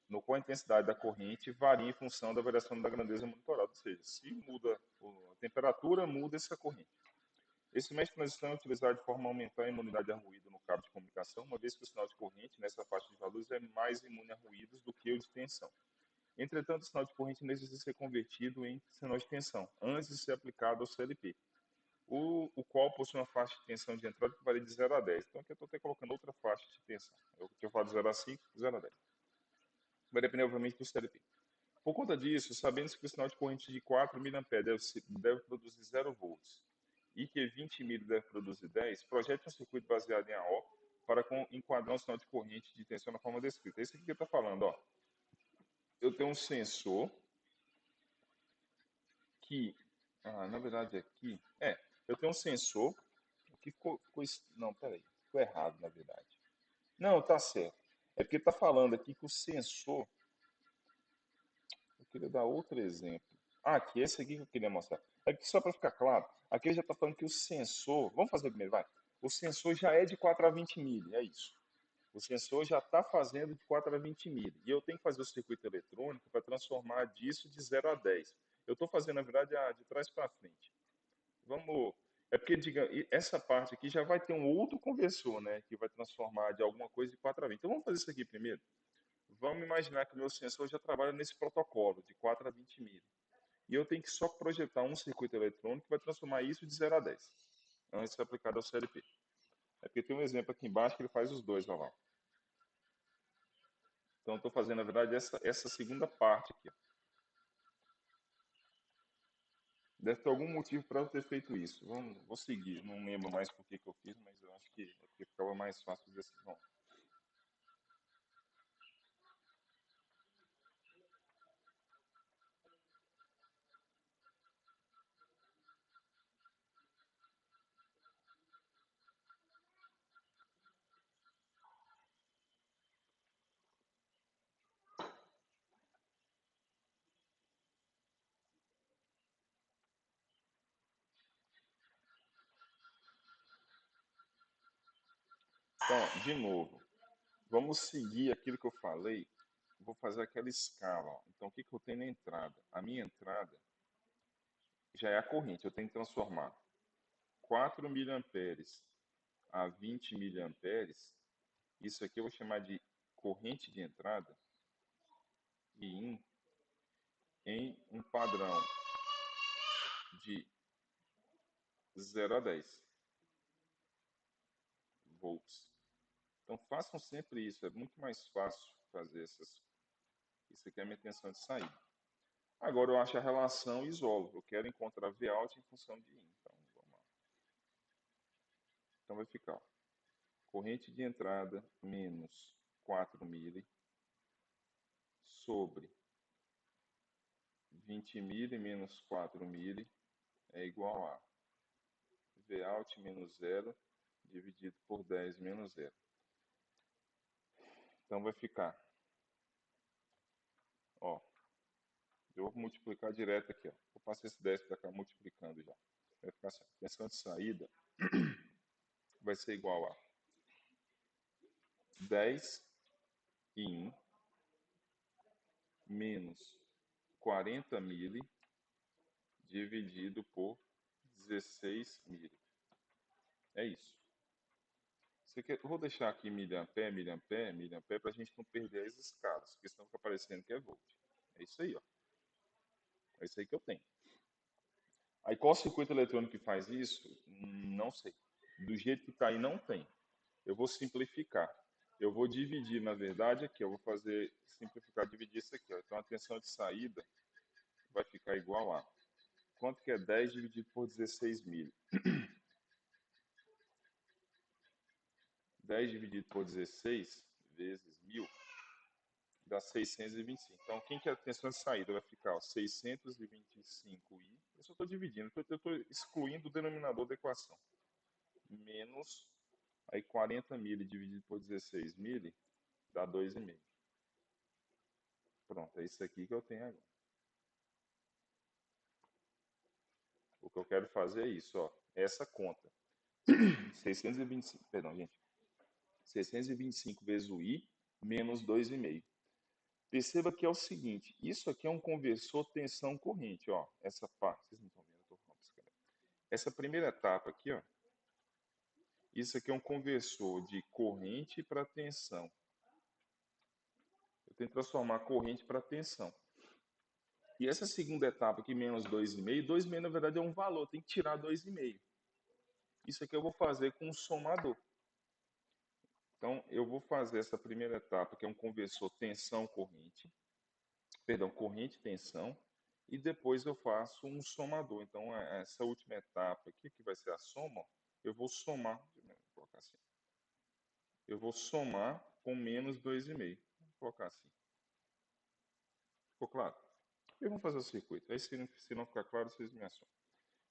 [SPEAKER 1] no qual a intensidade da corrente varia em função da variação da grandeza monitorada, ou seja, se muda a temperatura, muda essa corrente. Esse método de transição é utilizado de forma a aumentar a imunidade a ruído no cabo de comunicação, uma vez que o sinal de corrente nessa faixa de valores é mais imune a ruídos do que o de tensão. Entretanto, o sinal de corrente necessita ser convertido em sinal de tensão, antes de ser aplicado ao CLP, o qual possui uma faixa de tensão de entrada que varia de 0 a 10. Então, aqui eu estou até colocando outra faixa de tensão. Eu tinha falado de 0 a 5, 0 a 10. Vai depender, obviamente, do CLP. Por conta disso, sabendo que o sinal de corrente de 4 mA deve produzir 0 volts e que 20 mA deve produzir 10, projete um circuito baseado em AO para enquadrar um sinal de corrente de tensão na forma descrita. Esse aqui que está falando, ó. Eu tenho um sensor que, na verdade aqui, eu tenho um sensor que não, peraí, ficou errado na verdade. Não, tá certo. É porque está falando aqui que o sensor, eu queria dar outro exemplo. Ah, aqui, esse aqui que eu queria mostrar. É que só para ficar claro, aqui ele já está falando que o sensor, vamos fazer primeiro, vai. O sensor já é de 4 a 20 mil, é isso. O sensor já está fazendo de 4 a 20 mil. E eu tenho que fazer o circuito eletrônico para transformar disso de 0 a 10. Eu estou fazendo, na verdade, de trás para frente. Vamos. É porque, diga, essa parte aqui já vai ter um outro conversor, né? Que vai transformar de alguma coisa de 4 a 20. Então vamos fazer isso aqui primeiro. Vamos imaginar que o meu sensor já trabalha nesse protocolo de 4 a 20 mil. E eu tenho que só projetar um circuito eletrônico que vai transformar isso de 0 a 10, antes de ser aplicado ao CLP. É porque tem um exemplo aqui embaixo que ele faz os dois, olha lá. Então, estou fazendo, na verdade, essa segunda parte aqui. Ó. Deve ter algum motivo para eu ter feito isso. Vou seguir. Não lembro mais por que eu fiz, mas eu acho que é porque ficava mais fácil dizer assim. Bom, então, de novo, vamos seguir aquilo que eu falei. Vou fazer aquela escala. Ó. Então, o que eu tenho na entrada? A minha entrada já é a corrente. Eu tenho que transformar 4 miliamperes a 20 miliamperes. Isso aqui eu vou chamar de corrente de entrada e em um padrão de 0 a 10 volts. Então façam sempre isso, é muito mais fácil fazer essas. Isso aqui é a minha tensão de saída. Agora eu acho a relação e isolo. Eu quero encontrar V out em função de I. Então vamos lá. Então vai ficar ó, corrente de entrada menos 4 mili sobre 20 mili menos 4 mili é igual a Vout menos 0 dividido por 10 menos 0. Então vai ficar, ó, eu vou multiplicar direto aqui, ó. Vou passar esse 10 para cá multiplicando já. Vai ficar assim, a tensão de saída vai ser igual a 10 em 1 menos 40 mili dividido por 16 mili. É isso. Eu vou deixar aqui miliampere, miliampere, miliampere, para a gente não perder as escalas, porque senão fica parecendo que é volt. É isso aí, ó. É isso aí que eu tenho. Aí qual circuito eletrônico que faz isso? Não sei. Do jeito que está aí, não tem. Eu vou simplificar. Eu vou dividir, na verdade, aqui. Eu vou fazer, simplificar, dividir isso aqui. Ó. Então a tensão de saída vai ficar igual a... Quanto que é 10 dividido por 16 mil? 10 dividido por 16 vezes 1000 dá 625. Então, quem que é a tensão de saída? Vai ficar ó, 625i. Eu só estou dividindo, eu estou excluindo o denominador da equação. Menos, aí 40 mili dividido por 16 mili dá 2,5. Pronto, é isso aqui que eu tenho agora. O que eu quero fazer é isso, ó. Essa conta. 625, perdão, gente. 625 vezes o i menos 2,5. Perceba que é o seguinte, isso aqui é um conversor tensão corrente, ó. Essa parte, vocês não estão vendo, eu tô falando isso, essa primeira etapa aqui, ó. Isso aqui é um conversor de corrente para tensão. Eu tenho que transformar corrente para tensão. E essa segunda etapa aqui, menos 2,5, 2,5 na verdade é um valor, tem que tirar 2,5. Isso aqui eu vou fazer com um somador. Então, eu vou fazer essa primeira etapa, que é um conversor tensão-corrente, perdão, corrente-tensão, e depois eu faço um somador. Então, essa última etapa aqui, que vai ser a soma, eu vou somar, vou colocar assim, eu vou somar com menos 2,5. Vou colocar assim. Ficou claro? E vamos fazer o circuito. Aí, se não ficar claro, vocês me assumem.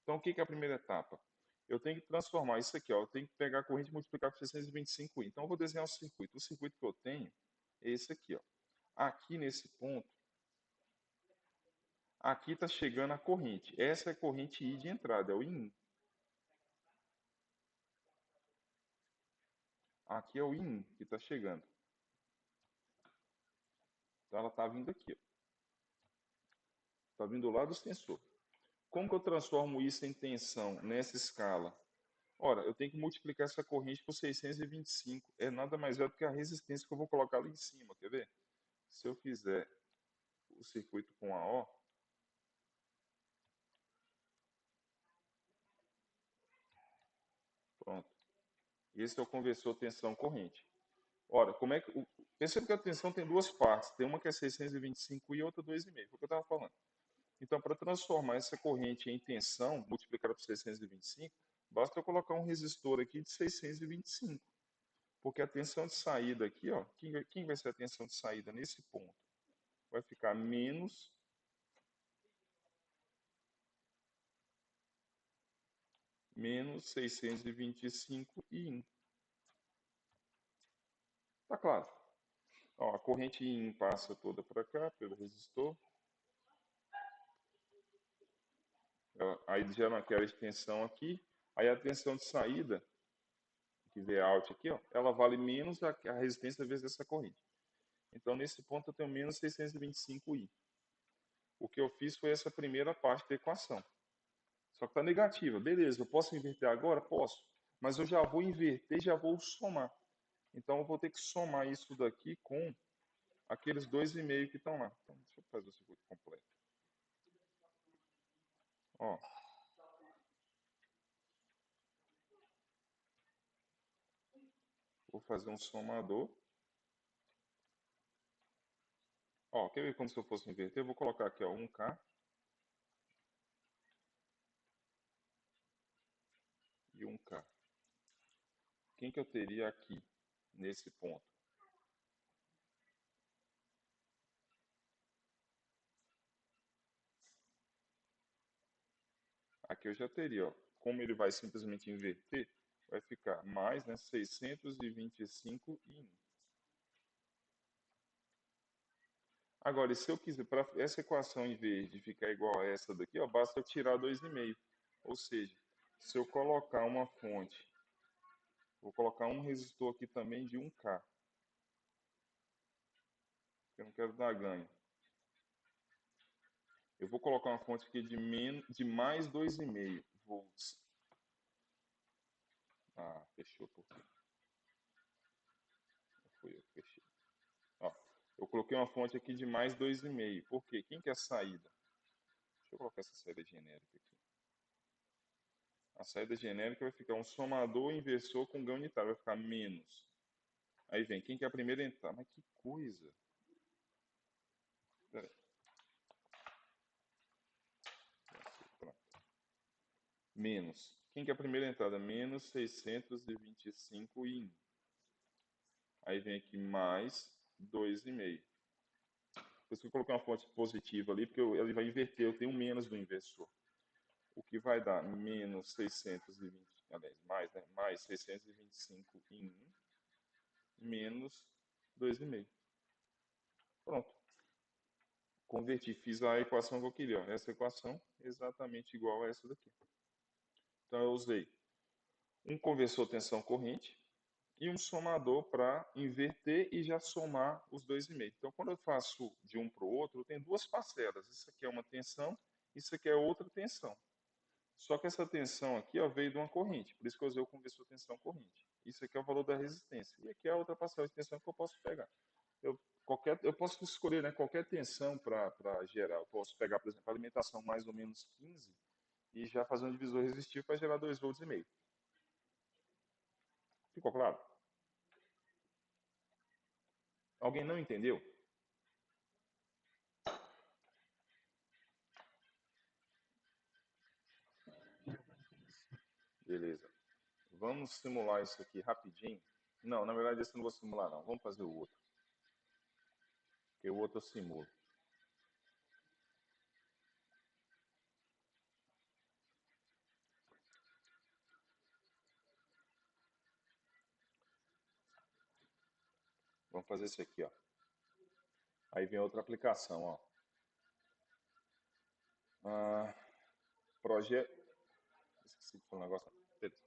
[SPEAKER 1] Então, o que é a primeira etapa? Eu tenho que transformar isso aqui, ó. Eu tenho que pegar a corrente e multiplicar por 625i. Então, eu vou desenhar o circuito. O circuito que eu tenho é esse aqui, ó. Aqui nesse ponto, aqui está chegando a corrente. Essa é a corrente I de entrada, é o I1. Aqui é o I1 que está chegando. Então, ela está vindo aqui, ó. Está vindo lá do sensor. Como que eu transformo isso em tensão nessa escala? Ora, eu tenho que multiplicar essa corrente por 625. É nada mais é do que a resistência que eu vou colocar ali em cima, quer ver? Se eu fizer o circuito com AO, pronto. Esse é o conversor tensão-corrente. Ora, como é que... Perceba que a tensão tem duas partes. Tem uma que é 625 e outra 2,5. Foi o que eu estava falando. Então, para transformar essa corrente em tensão, multiplicada por 625, basta eu colocar um resistor aqui de 625. Porque a tensão de saída aqui, ó, quem vai ser a tensão de saída nesse ponto? Vai ficar menos 625 I. Tá claro? Ó, a corrente I passa toda para cá, pelo resistor. Aí gera aquela extensão aqui. Aí a tensão de saída, que vê out aqui, ó, ela vale menos a resistência vezes essa corrente. Então, nesse ponto, eu tenho menos 625i. O que eu fiz foi essa primeira parte da equação. Só que está negativa. Beleza, eu posso inverter agora? Posso. Mas eu já vou inverter e já vou somar. Então, eu vou ter que somar isso daqui com aqueles 2,5 que estão lá. Então, deixa eu fazer o circuito completo. Ó. Vou fazer um somador. Ó, quer ver como se eu fosse inverter? Eu vou colocar aqui, ó, 1K e 1K. Quem que eu teria aqui, nesse ponto? aqui eu já teria, ó, como ele vai simplesmente inverter, vai ficar mais, né, 625 e 1. Agora, e se eu quiser, para essa equação, em vez de ficar igual a essa daqui, ó, basta eu tirar 2,5. Ou seja, se eu colocar uma fonte, vou colocar um resistor aqui também de 1K, eu não quero dar ganho. Eu vou colocar uma fonte aqui de mais 2,5 volts. Ah, fechou. Por quê? Não fui eu que fechei. Ó, eu coloquei uma fonte aqui de mais 2,5. Por quê? Quem que é a saída? Deixa eu colocar essa saída genérica aqui. A saída genérica vai ficar um somador inversor com ganho unitário. Vai ficar menos. Aí vem, quem que é a primeira entrada? Mas que coisa. Pera aí. Pronto. Menos. Quem que é a primeira entrada? Menos 625 e 1. Aí vem aqui mais 2,5. Por isso que eu coloquei uma fonte positiva ali, porque ele vai inverter, eu tenho menos do inversor. O que vai dar menos 620, aliás, mais, né? Mais 625 em 1, menos 2,5. Pronto. Converti, fiz a equação que eu queria. Ó. Essa equação é exatamente igual a essa daqui. Então eu usei um conversor tensão corrente e um somador para inverter e já somar os 2,5. Então quando eu faço de um para o outro, eu tenho duas parcelas. Isso aqui é uma tensão, isso aqui é outra tensão. Só que essa tensão aqui ó, veio de uma corrente, por isso que eu usei o conversor tensão corrente. Isso aqui é o valor da resistência. E aqui é a outra parcela de tensão que eu posso pegar. Eu posso escolher, né, qualquer tensão para gerar. Eu posso pegar, por exemplo, a alimentação mais ou menos 15 e já fazer um divisor resistivo para gerar 2,5 volts. Ficou claro? Alguém não entendeu? Beleza. Vamos simular isso aqui rapidinho. Não, na verdade esse eu não vou simular não. Vamos fazer o outro. Porque o outro eu simulo. Vamos fazer esse aqui, ó. Aí vem outra aplicação, ó. Projeto. Esqueci de falar um negócio. Beleza.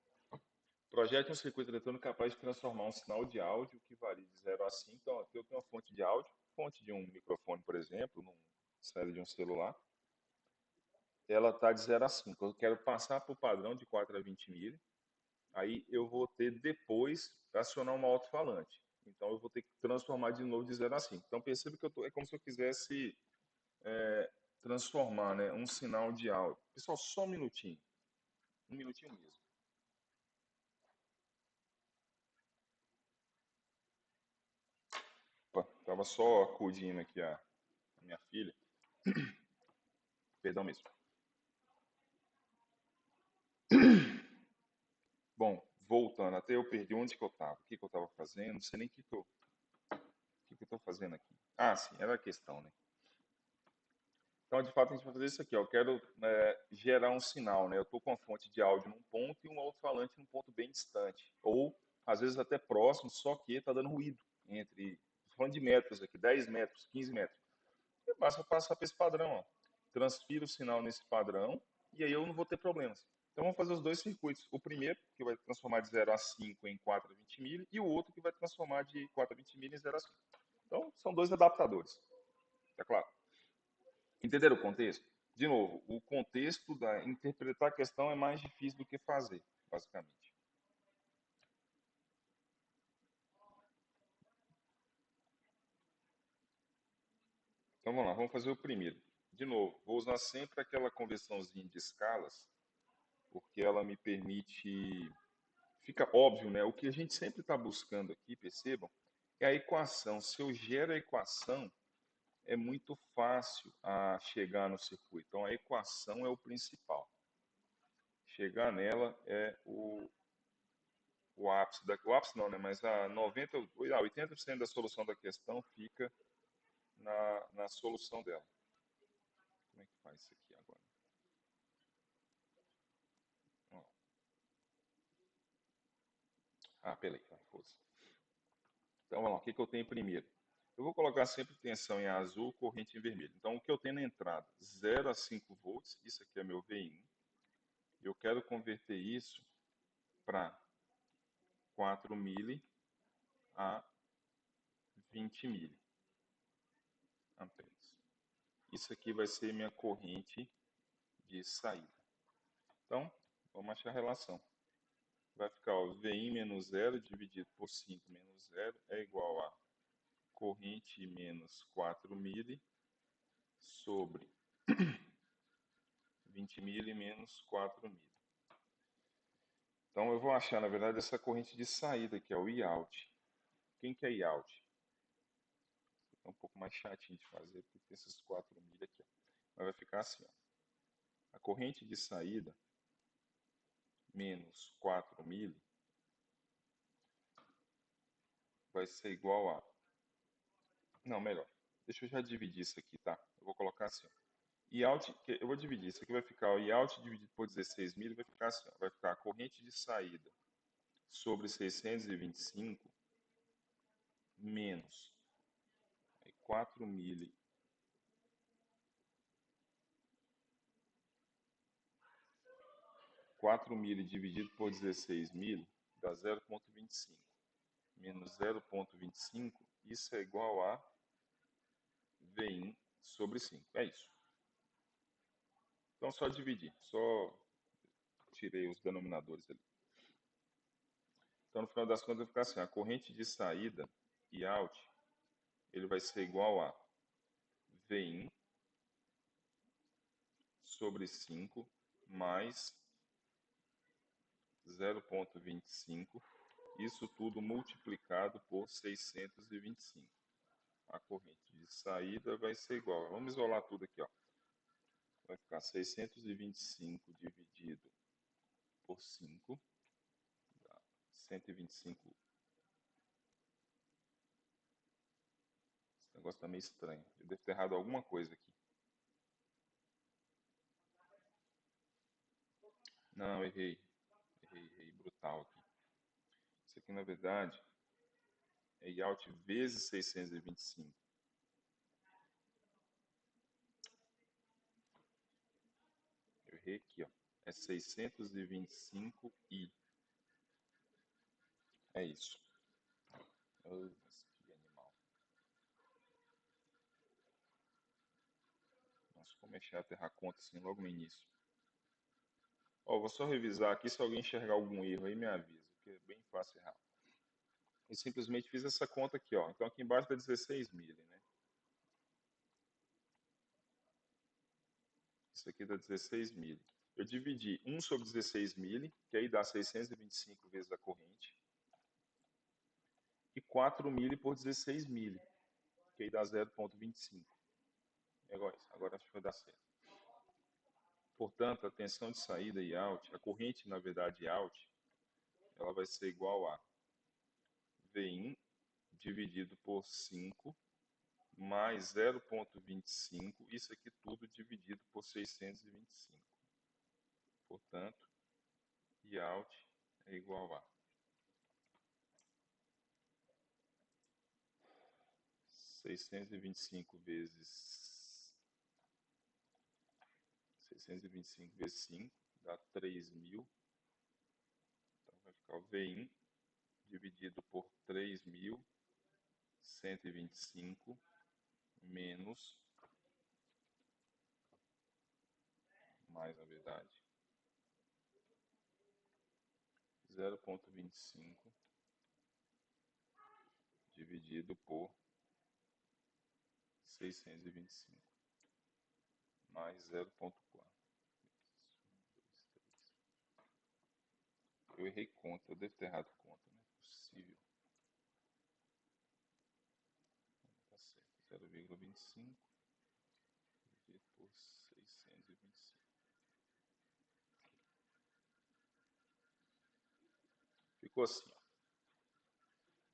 [SPEAKER 1] Projete um circuito eletrônico capaz de transformar um sinal de áudio que varia de 0 a 5. Então, aqui eu tenho uma fonte de áudio, fonte de um microfone, por exemplo, num série de um celular. Ela está de 0 a 5. Eu quero passar para o padrão de 4 a 20 mili. Aí eu vou ter depois acionar um alto-falante. Então eu vou ter que transformar de novo de 0 a 5. Então perceba que é como se eu quisesse transformar, né, um sinal de áudio. Pessoal, só um minutinho. Um minutinho mesmo. Opa, tava só acudindo aqui a minha filha. Perdão mesmo. Bom, voltando, até eu perdi onde que eu estava. O que que eu estava fazendo? Não sei nem o que eu estou fazendo aqui. Ah, sim, era a questão, né? Então, de fato, a gente vai fazer isso aqui. Ó. Eu quero gerar um sinal, né? Eu estou com a fonte de áudio num ponto e um alto-falante num ponto bem distante. Ou, às vezes, até próximo, só que está dando ruído entre... Estou falando de metros aqui, 10 metros, 15 metros. E basta passar para esse padrão, ó. Transfiro o sinal nesse padrão e aí eu não vou ter problemas. Então, vamos fazer os dois circuitos. O primeiro, que vai transformar de 0 a 5 em 4 a 20 mili, e o outro, que vai transformar de 4 a 20 mili em 0 a 5. Então, são dois adaptadores. Tá claro? Entenderam o contexto? De novo, o contexto da interpretar a questão é mais difícil do que fazer, basicamente. Então vamos lá, vamos fazer o primeiro. De novo, vou usar sempre aquela conversãozinha de escalas, porque ela me permite. Fica óbvio, né? O que a gente sempre está buscando aqui, percebam, é a equação. Se eu gero a equação, é muito fácil a chegar no circuito. Então a equação é o principal. Chegar nela é o ápice, o ápice não, né? Mas a 80% da solução da questão fica na solução dela. Como é que faz isso aqui agora? Peraí, força. Então, vamos lá, o que eu tenho primeiro? Eu vou colocar sempre tensão em azul, corrente em vermelho. Então, o que eu tenho na entrada? 0 a 5 volts, isso aqui é meu VIN. Eu quero converter isso para 4 mili a 20 mili amperes. Isso aqui vai ser minha corrente de saída. Então, vamos achar a relação. Vai ficar o VIN menos 0 dividido por 5 menos 0 é igual a corrente menos 4 mili sobre 20 mili menos 4 mili. Então eu vou achar, na verdade, essa corrente de saída, que é o I-out. Quem que é I-out? É um pouco mais chatinho de fazer, porque tem esses 4 mili aqui. Ó. Mas vai ficar assim. Ó. A corrente de saída menos 4 mili vai ser igual a... Não, melhor. Deixa eu já dividir isso aqui, tá? Eu vou colocar assim. Ó. I-out, eu vou dividir. Isso aqui vai ficar o I-out dividido por 16 mili, vai ficar assim. Ó. Vai ficar a corrente de saída sobre 625 menos 4 mili 4 mili dividido por 16 mili dá 0,25. Menos 0,25, isso é igual a VIN sobre 5. É isso. Então, só dividir. Só tirei os denominadores ali. Então, no final das contas, vai ficar assim. A corrente de saída, e out, ele vai ser igual a VIN sobre 5 mais 0,25. Isso tudo multiplicado por 625. A corrente de saída vai ser igual. Vamos isolar tudo aqui, ó. Vai ficar 625 dividido por 5, dá 125. Esse negócio está meio estranho. Eu devo ter errado alguma coisa aqui. Não, errei. Errei brutal aqui. Isso aqui, na verdade, é IAUT vezes 625. Eu errei aqui, ó. É 625i. É isso. Oh, que animal. Nossa, como é chato errar conta assim logo no início. Ó, vou só revisar aqui, se alguém enxergar algum erro aí me avisa, porque é bem fácil errar. Eu simplesmente fiz essa conta aqui, ó. Então aqui embaixo dá 16 mil, né? Isso aqui dá 16 mil. Eu dividi 1 sobre 16 mil, que aí dá 625 vezes a corrente, e 4 mil por 16 mil, que aí dá 0,25. Agora acho que vai dar certo. Portanto, a tensão de saída e out, a corrente, na verdade, out, ela vai ser igual a VIN dividido por 5 mais 0,25, isso aqui tudo dividido por 625. Portanto, I out é igual a 625 vezes 5 dá 3.000. Então vai ficar o VIN dividido por 3.125 menos, mais na verdade, 0,25 dividido por 625 mais 0,4. Eu errei conta, eu devo ter errado conta, não é possível. Tá certo, 0,25 dividido por 625. Ficou assim, ó.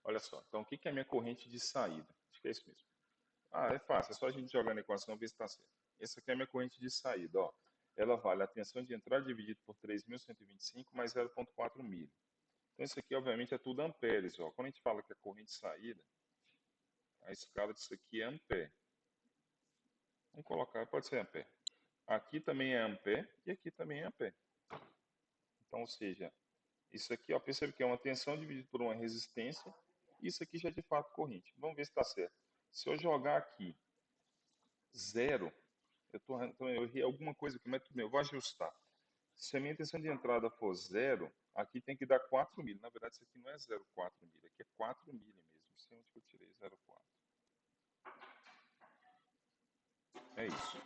[SPEAKER 1] Olha só, então o que é a minha corrente de saída? Acho que é isso mesmo. É fácil, é só a gente jogar na equação e ver se está certo. Essa aqui é a minha corrente de saída, ó. Ela vale a tensão de entrada dividido por 3.125 mais 0,4 mil. Então isso aqui, obviamente, é tudo amperes. Ó. Quando a gente fala que é corrente saída, a escala disso aqui é ampere. Vamos colocar, pode ser ampere. Aqui também é ampere e aqui também é ampere. Então, ou seja, isso aqui, ó, percebe que é uma tensão dividida por uma resistência. Isso aqui já é de fato corrente. Vamos ver se está certo. Se eu jogar aqui 0, então eu errei alguma coisa aqui, mas tudo bem, eu vou ajustar. Se a minha tensão de entrada for 0, aqui tem que dar 4 mil. Na verdade, isso aqui não é 0,4 mil, aqui é 4 mil mesmo. Não sei onde que eu tirei 0,4. É isso.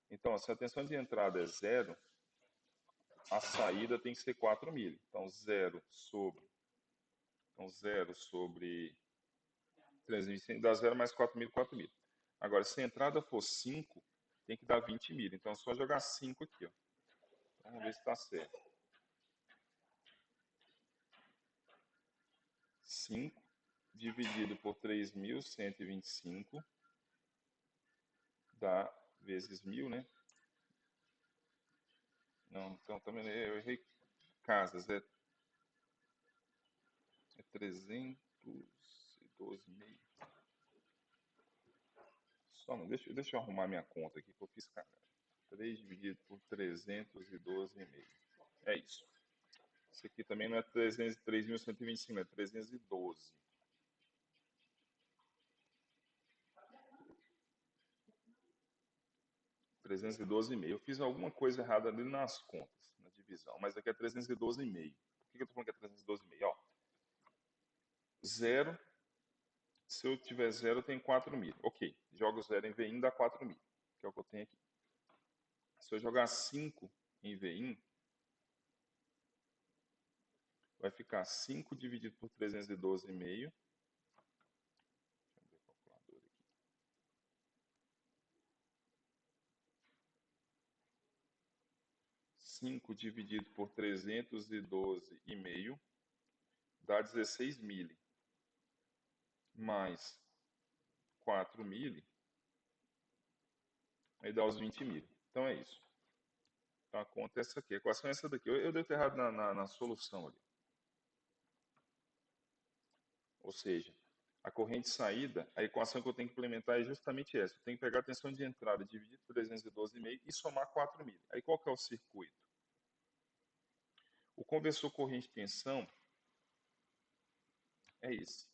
[SPEAKER 1] Então, se a tensão de entrada é 0, a saída tem que ser 4 mil. Então, 0 sobre 3.100 dá 0 mais 4 mil, 4 mil. Agora, se a entrada for 5, tem que dar 20 mil. Então, é só jogar 5 aqui. Ó. Vamos ver se está certo. 5 dividido por 3.125 dá vezes 1.000, né? Não, então também eu errei casas. É 312,5. Só não, deixa eu arrumar minha conta aqui que eu fiz cagada. 3 dividido por 312,5. É isso. Isso aqui também não é 3.125, é 312. 312,5. Eu fiz alguma coisa errada ali nas contas, na divisão, mas aqui é 312,5. Por que eu tô falando que é 312,5? Ó, 0, se eu tiver 0, eu tenho 4 mil. Ok, jogo 0 em VIN dá 4 mil, que é o que eu tenho aqui. Se eu jogar 5 em VIN, vai ficar 5 dividido por 312,5. Deixa eu ver a calculadora aqui. 5 dividido por 312,5 dá 16 mil. Mais 4 mil, aí dá os 20 mil. Então é isso. Então a conta é essa aqui. A equação é essa daqui. Eu devo ter errado na solução ali. Ou seja, a corrente de saída, a equação que eu tenho que implementar é justamente essa. Eu tenho que pegar a tensão de entrada, dividir por 312,5 e somar 4 mil. Aí qual que é o circuito? O conversor corrente-tensão é esse.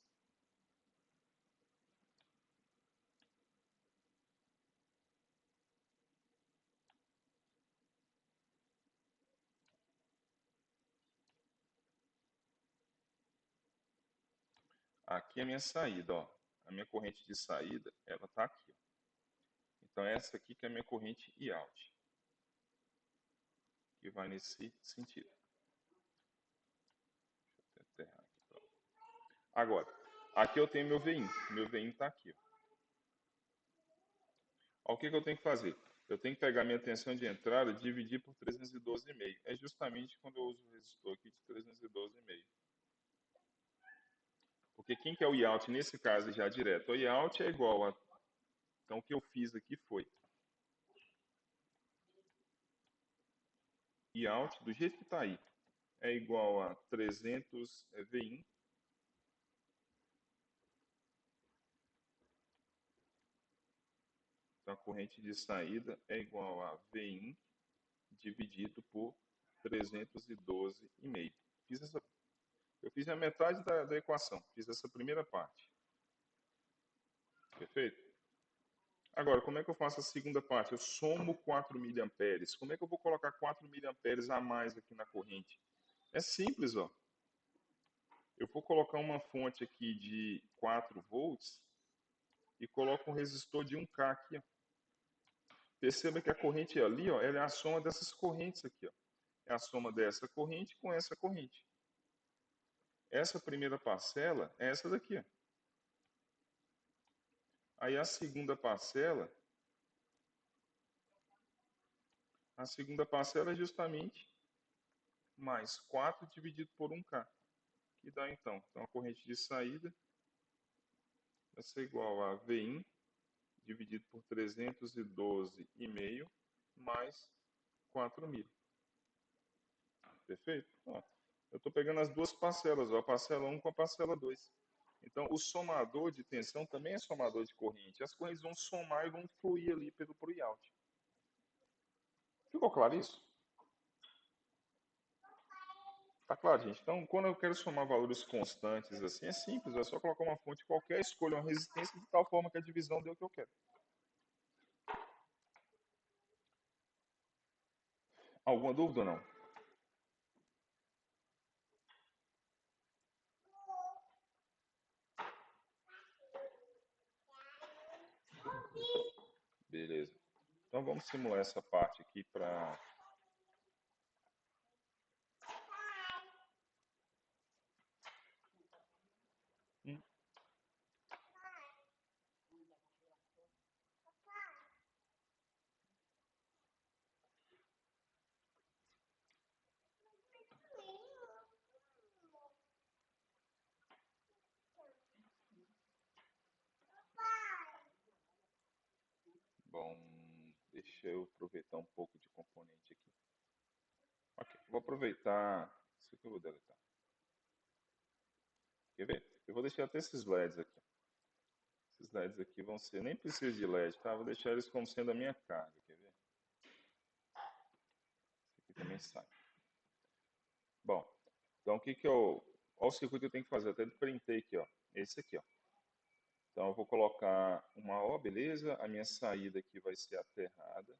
[SPEAKER 1] Aqui é a minha saída, ó. A minha corrente de saída, ela está aqui. Ó. Então essa aqui que é a minha corrente I-out, que vai nesse sentido. Deixa eu aterrar aqui. Pronto. Agora, aqui eu tenho meu VIN. Meu VIN está aqui. Ó. O que eu tenho que fazer? Eu tenho que pegar minha tensão de entrada e dividir por 312,5. É justamente quando eu uso o resistor aqui de 312,5. Porque quem que é o I-out nesse caso já direto? O I-out é igual a... Então o que eu fiz aqui foi I-out, do jeito que está aí, é igual a 300 VIN. Então a corrente de saída é igual a VIN dividido por 312,5. Eu fiz a metade da equação, fiz essa primeira parte. Perfeito? Agora, como é que eu faço a segunda parte? Eu somo 4 miliamperes. Como é que eu vou colocar 4 miliamperes a mais aqui na corrente? É simples, ó. Eu vou colocar uma fonte aqui de 4 volts e coloco um resistor de 1K aqui, ó. Perceba que a corrente ali, ó, ela é a soma dessas correntes aqui, ó. É a soma dessa corrente com essa corrente. Essa primeira parcela é essa daqui, ó. Aí a segunda parcela é justamente mais 4 dividido por 1K, que dá então a corrente de saída vai ser igual a VIN dividido por 312,5 mais 4 mil. Perfeito? Ó, Eu estou pegando as duas parcelas, ó, a parcela 1 com a parcela 2. Então, o somador de tensão também é somador de corrente. As correntes vão somar e vão fluir ali pelo pre-out. Ficou claro isso? Tá claro, gente? Então, quando eu quero somar valores constantes assim, é simples. É só colocar uma fonte qualquer, escolher uma resistência de tal forma que a divisão dê o que eu quero. Alguma dúvida ou não? Beleza. Então, vamos simular essa parte aqui para... Bom, deixa eu aproveitar um pouco de componente aqui. Ok, vou aproveitar... Isso aqui eu vou deletar. Quer ver? Eu vou deixar até esses LEDs aqui. Esses LEDs aqui vão ser... Nem preciso de LED, tá? Vou deixar eles como sendo a minha carga. Quer ver? Esse aqui também sai. Bom, então o que que eu... Olha o circuito que eu tenho que fazer. Eu até printei aqui, ó. Esse aqui, ó. Então eu vou colocar uma O, beleza? A minha saída aqui vai ser aterrada.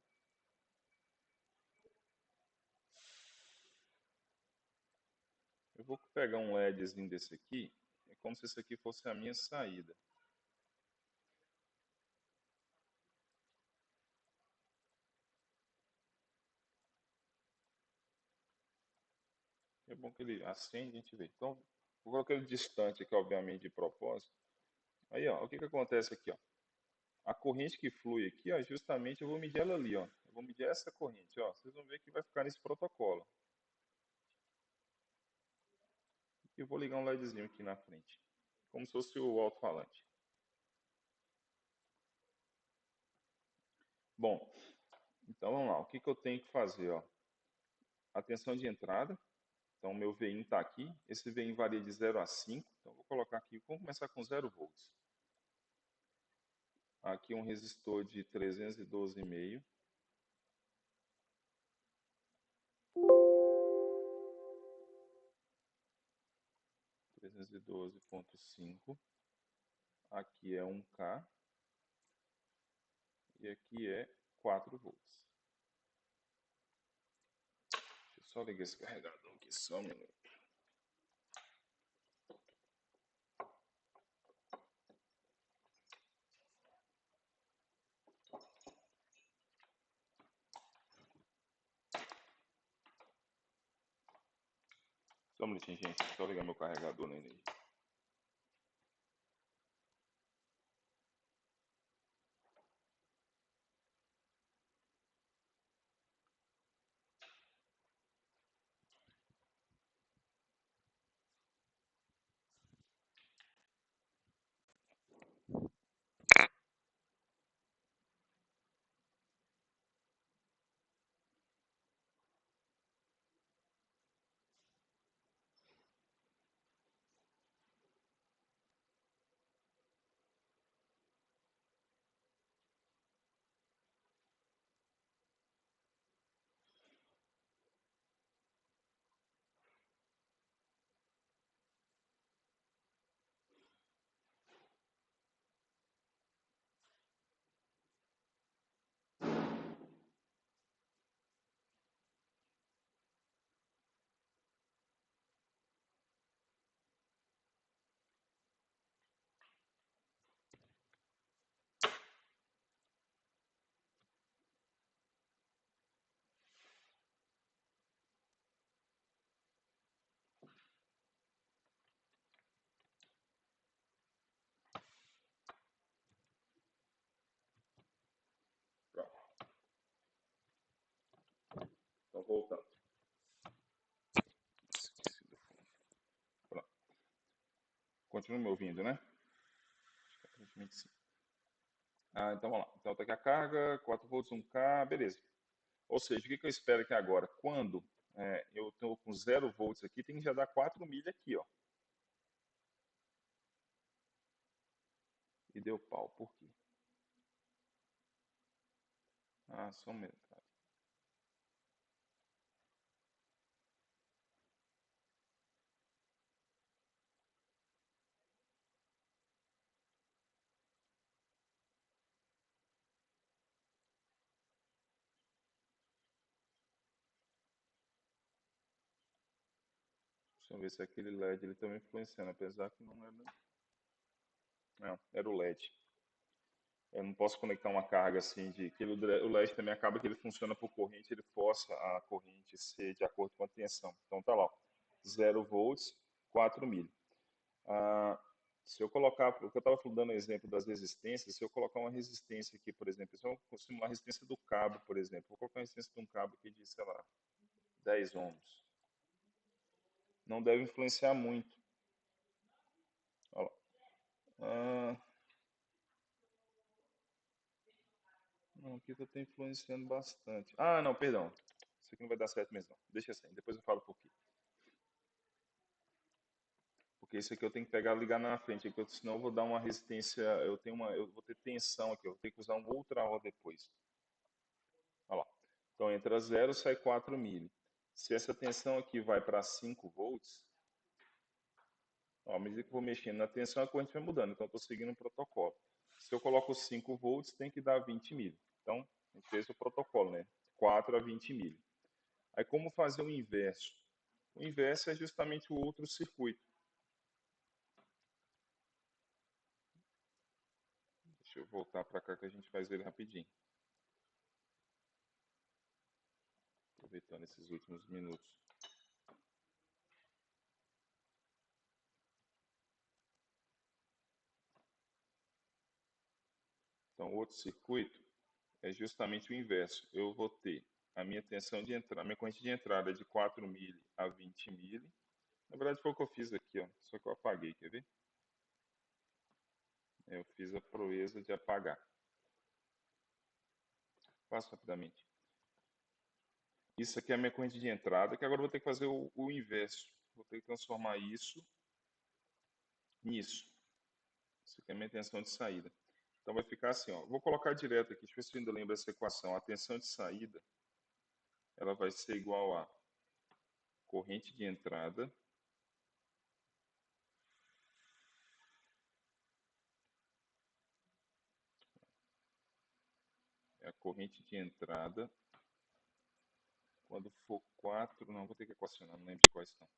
[SPEAKER 1] Eu vou pegar um LEDzinho desse aqui. É como se esse aqui fosse a minha saída. É bom que ele acende e a gente vê. Então, vou colocar ele distante aqui, obviamente, de propósito. Aí, ó, o que que acontece aqui, ó? A corrente que flui aqui, ó, justamente eu vou medir ela ali, ó. Eu vou medir essa corrente, ó. Vocês vão ver que vai ficar nesse protocolo. E eu vou ligar um LEDzinho aqui na frente, como se fosse o alto-falante. Bom, então vamos lá. O que que eu tenho que fazer, ó? A tensão de entrada. Então, meu Vin está aqui. Esse Vin varia de 0 a 5. Então, vou colocar aqui. Vamos começar com 0 volts. Aqui um resistor de 312,5. 312,5. Aqui é 1K. E aqui é 4 volts. Deixa eu só ligar esse carregador aqui só um minuto. Só um minutinho, gente. Só ligar meu carregador na energia. Pronto. Então, voltando. Esqueci do fone. Pronto. Continua me ouvindo, né? Aparentemente sim. Então vamos lá. Então tá aqui a carga, 4 volts, 1K, beleza. Ou seja, o que que eu espero aqui agora? Quando eu estou com 0 volts aqui, tem que já dar 4 milhas aqui, ó. E deu pau, por quê? Ah, só um minuto. Deixa eu ver se aquele LED ele também influenciando, apesar que não era. Não, era o LED. Eu não posso conectar uma carga assim de que o LED também acaba que ele funciona por corrente, ele força a corrente ser de acordo com a tensão. Então tá lá, ó, 0 volts, 4 mil. Ah, se eu colocar, o que eu estava dando exemplo das resistências, se eu colocar uma resistência aqui, por exemplo, se eu simular a resistência do cabo, por exemplo, vou colocar a resistência de um cabo aqui de, sei lá, 10 ohms. Não deve influenciar muito. Olha lá. Ah, não, aqui está influenciando bastante. Ah, não, perdão. Isso aqui não vai dar certo mesmo, não. Deixa assim, depois eu falo por quê. Porque isso aqui eu tenho que pegar e ligar na frente, porque senão eu vou dar uma resistência, eu vou ter tensão aqui, eu vou ter que usar um outra aula depois. Olha lá. Então entra 0, sai 4 mili. Se essa tensão aqui vai para 5 volts, ó, à medida que eu vou mexendo na tensão, a corrente vai mudando. Então eu estou seguindo o protocolo. Se eu coloco 5 volts, tem que dar 20 mili. Então, a gente fez o protocolo, né? 4 a 20 mili. Aí como fazer o inverso? O inverso é justamente o outro circuito. Deixa eu voltar para cá que a gente faz ele rapidinho. Aproveitando esses últimos minutos. Então, o outro circuito é justamente o inverso. Eu vou ter a minha tensão de entrada, a minha corrente de entrada é de 4 mili a 20 mili. Na verdade, foi o que eu fiz aqui, ó. Só que eu apaguei, quer ver? Eu fiz a proeza de apagar. Faço rapidamente. Isso aqui é a minha corrente de entrada, que agora eu vou ter que fazer o inverso. Vou ter que transformar isso nisso. Isso aqui é a minha tensão de saída. Então vai ficar assim, ó. Vou colocar direto aqui, deixa eu ver se eu ainda lembro essa equação. A tensão de saída, ela vai ser igual a corrente de entrada é a corrente de entrada. Quando for 4, não, vou ter que equacionar, não lembro de quais são.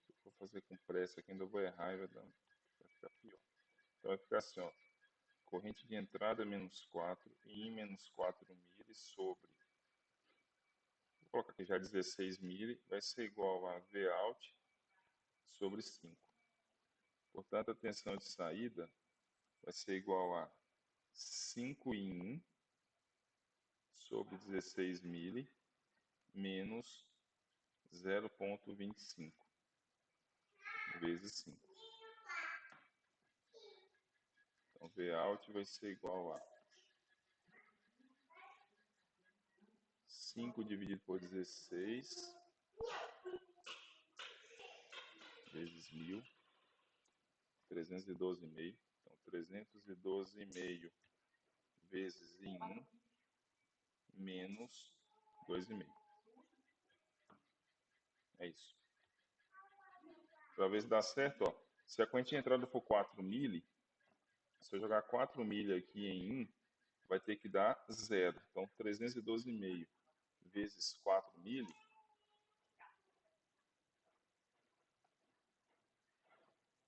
[SPEAKER 1] Se eu for fazer com pressa aqui, ainda vou errar e vai ficar pior. Então vai ficar assim, ó. Corrente de entrada menos 4 e menos 4 mili sobre, vou colocar aqui já 16 mili, vai ser igual a V out sobre 5. Portanto, a tensão de saída vai ser igual a 5 in sobre 16 mili menos 0,25 vezes 5. Então, V out vai ser igual a 5 dividido por 16 vezes 1000, 312,5. Então, 312,5 vezes em 1 menos 2,5. É isso. Para ver se dá certo, ó. Se a corrente de entrada for 4 mili, se eu jogar 4 mili aqui em 1, vai ter que dar 0. Então, 312,5 vezes 4 mili.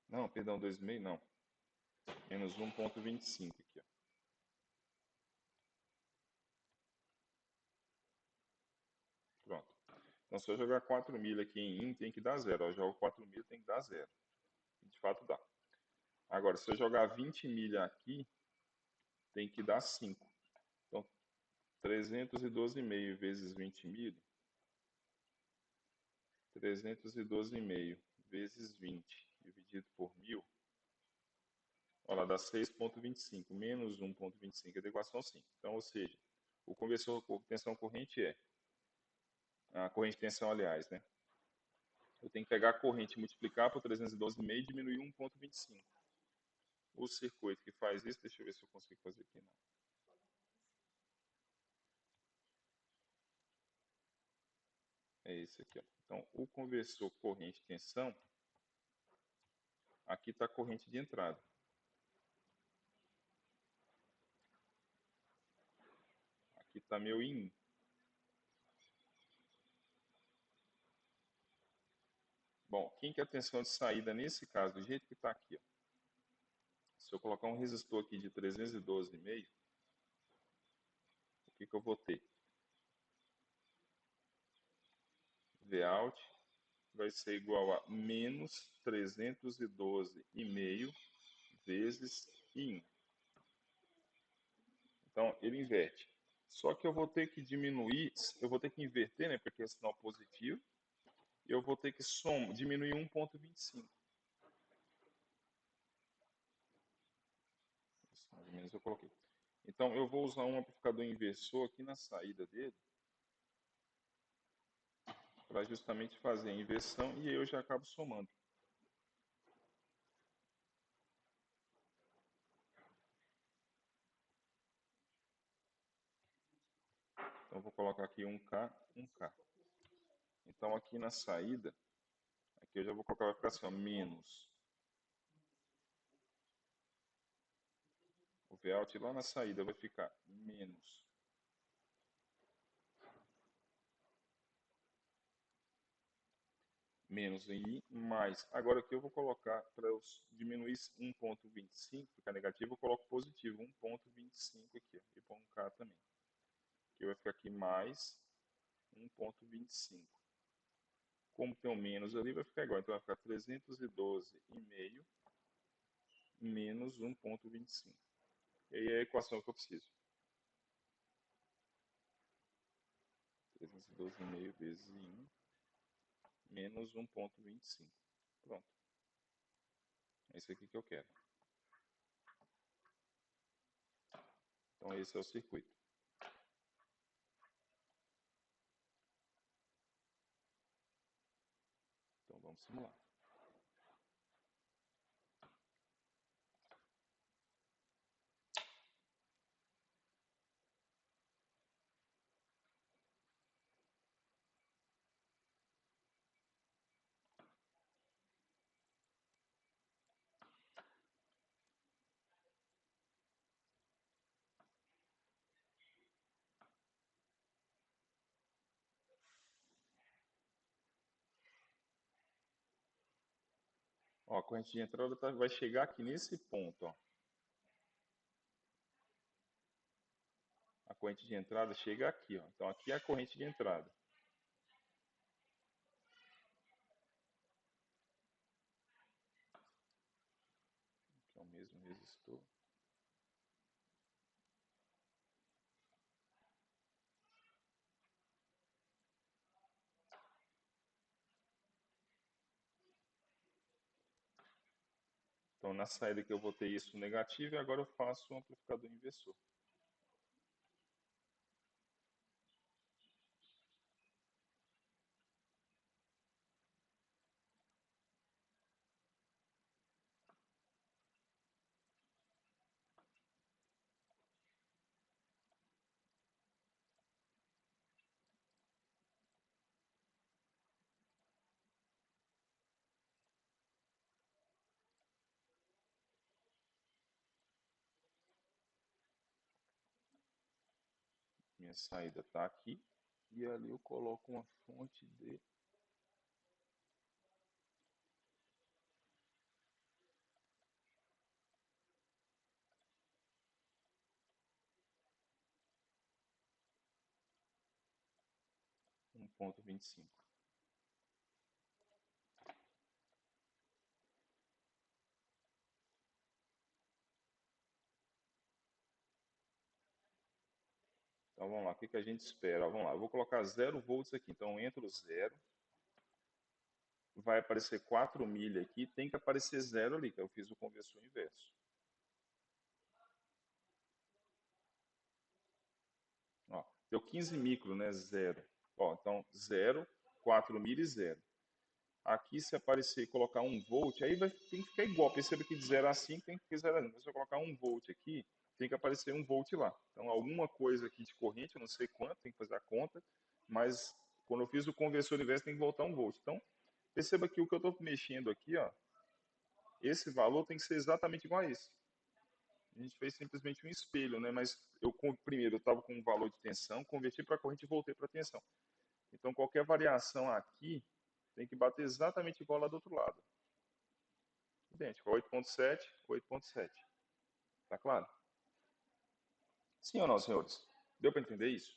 [SPEAKER 1] Não, perdão, 2,5 não. Menos 1,25 aqui, ó. Pronto. Então, se eu jogar 4 mil aqui em in, tem que dar 0. Eu jogo 4 mil, tem que dar 0. De fato dá. Agora, se eu jogar 20 milha aqui, tem que dar 5. Então, 312,5 vezes 20 mil, 312,5 vezes 20 dividido por 1000, olha lá, dá 6,25. Menos 1,25 é da equação 5. Então, ou seja, O conversor por tensão corrente é, a corrente de tensão, aliás, né? Eu tenho que pegar a corrente, multiplicar por 312,5 e diminuir 1,25. O circuito que faz isso, deixa eu ver se eu consigo fazer aqui. Não. É esse aqui. Ó. Então, o conversor corrente-tensão, aqui está a corrente de entrada. Aqui está meu I1. Bom, quem que é a tensão de saída nesse caso? Do jeito que está aqui. Ó. Se eu colocar um resistor aqui de 312,5, o que, que eu vou ter? Vout vai ser igual a menos 312,5 vezes I1. Então, ele inverte. Só que eu vou ter que diminuir, eu vou ter que inverter, né, porque é sinal positivo, e eu vou ter que diminuir 1,25. Mais ou menos eu coloquei. Então, eu vou usar um amplificador inversor aqui na saída dele, para justamente fazer a inversão, e aí eu já acabo somando. Então, eu vou colocar aqui 1K, 1K. Então, aqui na saída, aqui eu já vou colocar, vai ficar assim, ó, menos. O Vout lá na saída vai ficar menos. Menos I mais. Agora aqui eu vou colocar, para eu diminuir 1,25, ficar negativo, eu coloco positivo, 1,25 aqui, ó, e põe um K também. Aqui vai ficar aqui mais 1,25. Como tem um menos ali, vai ficar igual. Então vai ficar 312,5 menos 1,25. E aí é a equação que eu preciso. 312,5 vezes I1 menos 1,25. Pronto. É isso aqui que eu quero. Então esse é o circuito. Então vamos simular. Ó, a corrente de entrada vai chegar aqui nesse ponto. Ó. A corrente de entrada chega aqui. Ó. Então aqui é a corrente de entrada. Aqui é o mesmo resistor. Então na saída que eu vou ter isso negativo e agora eu faço um amplificador inversor. Minha saída está aqui. E ali eu coloco uma fonte de 1,25. Então vamos lá, o que, que a gente espera? Vamos lá, eu vou colocar 0 volts aqui. Então entra o 0. Vai aparecer 4 milha aqui. Tem que aparecer 0 ali, que eu fiz o conversor inverso. Ó, Deu 15 micro, né? Zero. Ó, então, 0, 4 mil e 0. Aqui, se aparecer e colocar 1 volt, aí tem que ficar igual. Perceba que de 0 a 5 tem que ficar 0 a 5. Se eu colocar 1 volt aqui, tem que aparecer 1 volt lá. Então, alguma coisa aqui de corrente, eu não sei quanto, tem que fazer a conta, mas quando eu fiz o conversor inverso, tem que voltar 1 volt. Então, perceba que o que eu estou mexendo aqui, ó, esse valor tem que ser exatamente igual a esse. A gente fez simplesmente um espelho, né? Mas primeiro eu estava com um valor de tensão, converti para corrente e voltei para tensão. Então, qualquer variação aqui tem que bater exatamente igual lá do outro lado. Idêntico, 8.7, 8.7. Tá claro? Sim ou não, senhores? Deu para entender isso?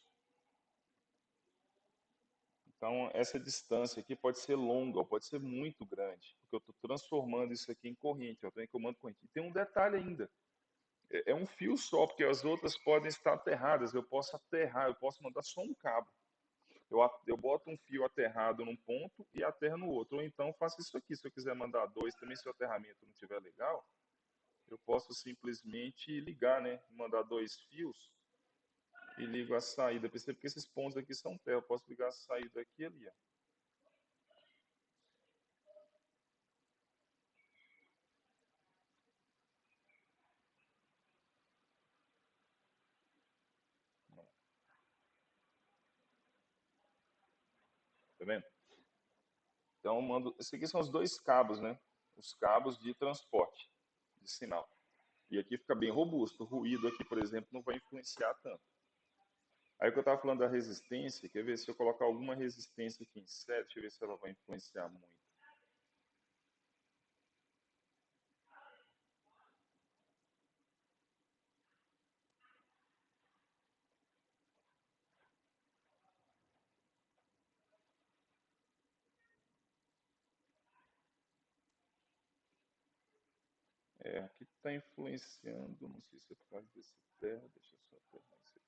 [SPEAKER 1] Então, essa distância aqui pode ser longa, ou pode ser muito grande, porque eu estou transformando isso aqui em corrente, eu estou em comando corrente. E tem um detalhe ainda, é um fio só, porque as outras podem estar aterradas, eu posso aterrar, eu posso mandar só um cabo. Eu boto um fio aterrado num ponto e aterro no outro. Ou então faço isso aqui. Se eu quiser mandar dois, também se o aterramento não estiver legal, eu posso simplesmente ligar, né? Mandar dois fios e ligo a saída. Percebe que esses pontos aqui são terra. Eu posso ligar a saída aqui e ali. Ó. Tá vendo? Então, eu mando. Esses aqui são os dois cabos, né? Os cabos de transporte de sinal. E aqui fica bem robusto. O ruído aqui, por exemplo, não vai influenciar tanto. Aí que eu estava falando da resistência, quer ver se eu colocar alguma resistência aqui em série, deixa eu ver se ela vai influenciar muito. É, aqui está influenciando, não sei se é por causa desse terra, deixa eu só aterrar isso aqui.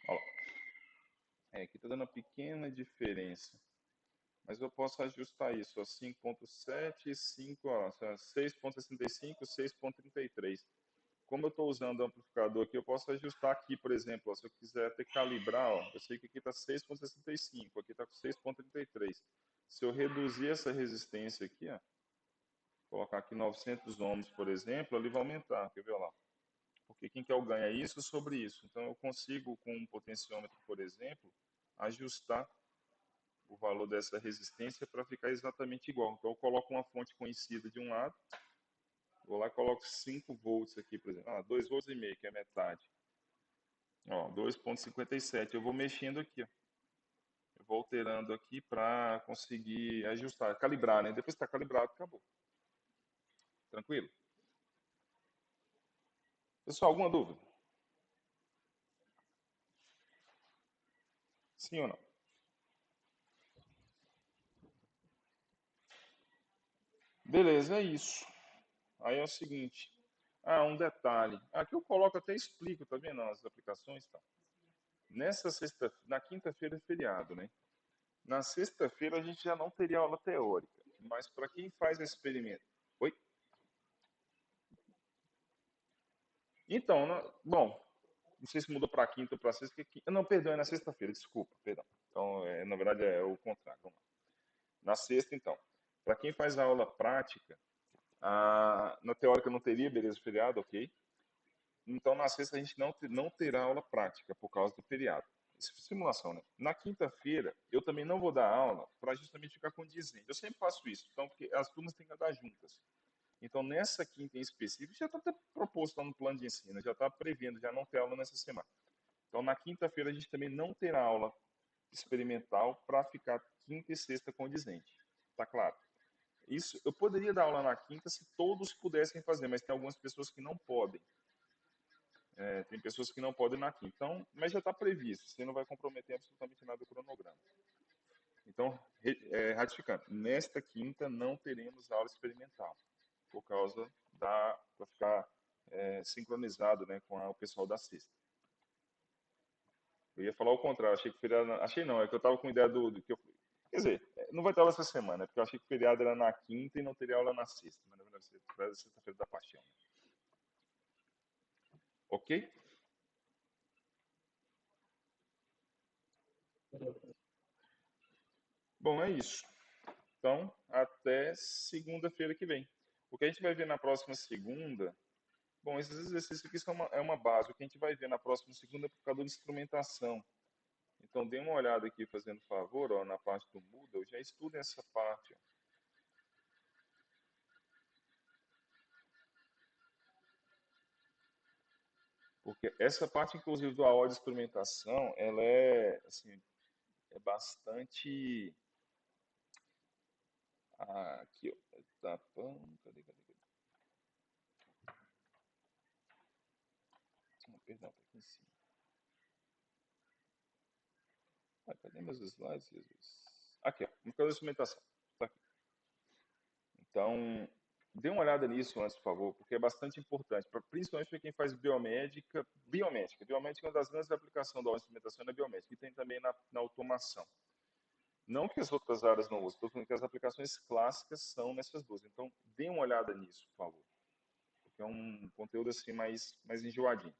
[SPEAKER 1] Ó, aqui está dando uma pequena diferença, mas eu posso ajustar isso, ó, 5.7, 5, ó, 6.65, 6.33. Como eu estou usando o amplificador aqui, eu posso ajustar aqui, por exemplo, ó, se eu quiser ter calibrar, ó, eu sei que aqui está 6.65, aqui está com 6.33. Se eu reduzir essa resistência aqui, ó, colocar aqui 900 ohms, por exemplo, ele vai aumentar, quer ver lá? Porque quem quer o ganho é isso sobre isso. Então eu consigo, com um potenciômetro, por exemplo, ajustar o valor dessa resistência para ficar exatamente igual. Então eu coloco uma fonte conhecida de um lado, vou lá e coloco 5 volts aqui, por exemplo. 2 volts e meio, que é metade. Ó, 2.57. Eu vou mexendo aqui, ó. Eu vou alterando aqui para conseguir ajustar, calibrar, né? Depois que está calibrado, acabou. Tranquilo? Pessoal, alguma dúvida? Sim ou não? Beleza, é isso. Aí é o seguinte. Um detalhe. Aqui eu coloco, até explico, tá vendo as aplicações, tá? Na quinta-feira é feriado, né? Na sexta-feira a gente já não teria aula teórica, mas para quem faz experimento. Oi? Então, bom, não sei se mudou para quinta ou para sexta. Não, perdão, é na sexta-feira, desculpa, perdão. Então, na verdade é o contrário. Vamos lá. Na sexta, então. Para quem faz a aula prática, na teórica não teria, beleza, feriado, ok. Então, na sexta, a gente não terá aula prática por causa do feriado. Isso é simulação, né? Na quinta-feira, eu também não vou dar aula para justamente ficar condizente. Eu sempre faço isso, então, porque as turmas têm que andar juntas. Então, nessa quinta em específico, já está até proposto lá no plano de ensino, já está prevendo, já não ter aula nessa semana. Então, na quinta-feira, a gente também não terá aula experimental para ficar quinta e sexta condizente. Tá claro? Isso, eu poderia dar aula na quinta se todos pudessem fazer, mas tem algumas pessoas que não podem. Tem pessoas que não podem na quinta. Então, mas já está previsto, você não vai comprometer absolutamente nada o cronograma. Então, ratificando, nesta quinta não teremos aula experimental, por causa para ficar sincronizado, né, com o pessoal da sexta. Eu ia falar o contrário, achei que o feriado. Achei não, é que eu estava com ideia do que eu. Quer dizer, não vai ter aula essa semana, porque eu achei que o feriado era na quinta e não teria aula na sexta, mas na verdade é sexta-feira da paixão. Ok? Bom, é isso. Então, até segunda-feira que vem. O que a gente vai ver na próxima segunda. Bom, esses exercícios aqui é uma base. O que a gente vai ver na próxima segunda é por causa da instrumentação. Então, dê uma olhada aqui, fazendo favor, ó, na parte do Moodle. Já estudem essa parte. Ó. Porque essa parte, inclusive, do AO de instrumentação, ela é, assim, é bastante... aqui, ó. Tá, cadê? Perdão, tá aqui em cima. Cadê meus slides, Jesus? Aqui, ó. No caso da instrumentação. Tá aqui. Então, dê uma olhada nisso antes, por favor, porque é bastante importante, principalmente para quem faz biomédica. Biomédica é uma das grandes aplicações da instrumentação na biomédica, e tem também na automação. Não que as outras áreas não usem, estou falando que as aplicações clássicas são nessas duas. Então, dê uma olhada nisso, por favor, porque é um conteúdo assim mais enjoadinho.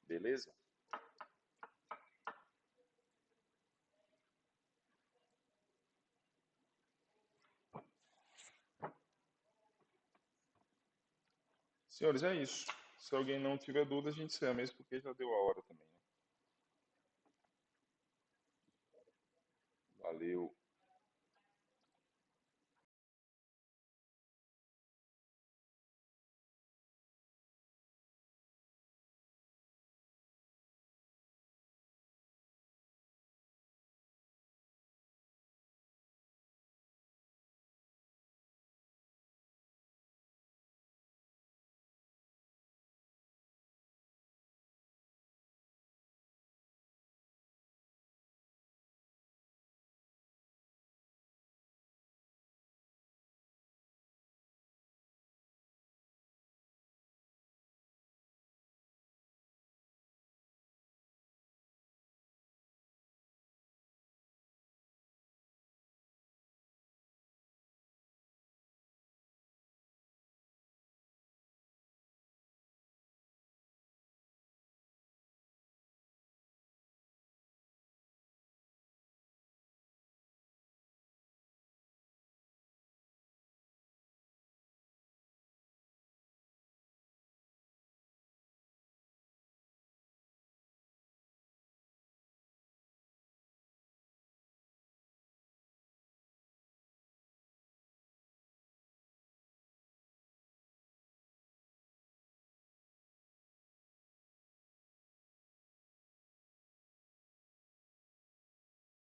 [SPEAKER 1] Beleza? Senhores, é isso. Se alguém não tiver dúvida, a gente encerra mesmo, porque já deu a hora também. Né? Valeu.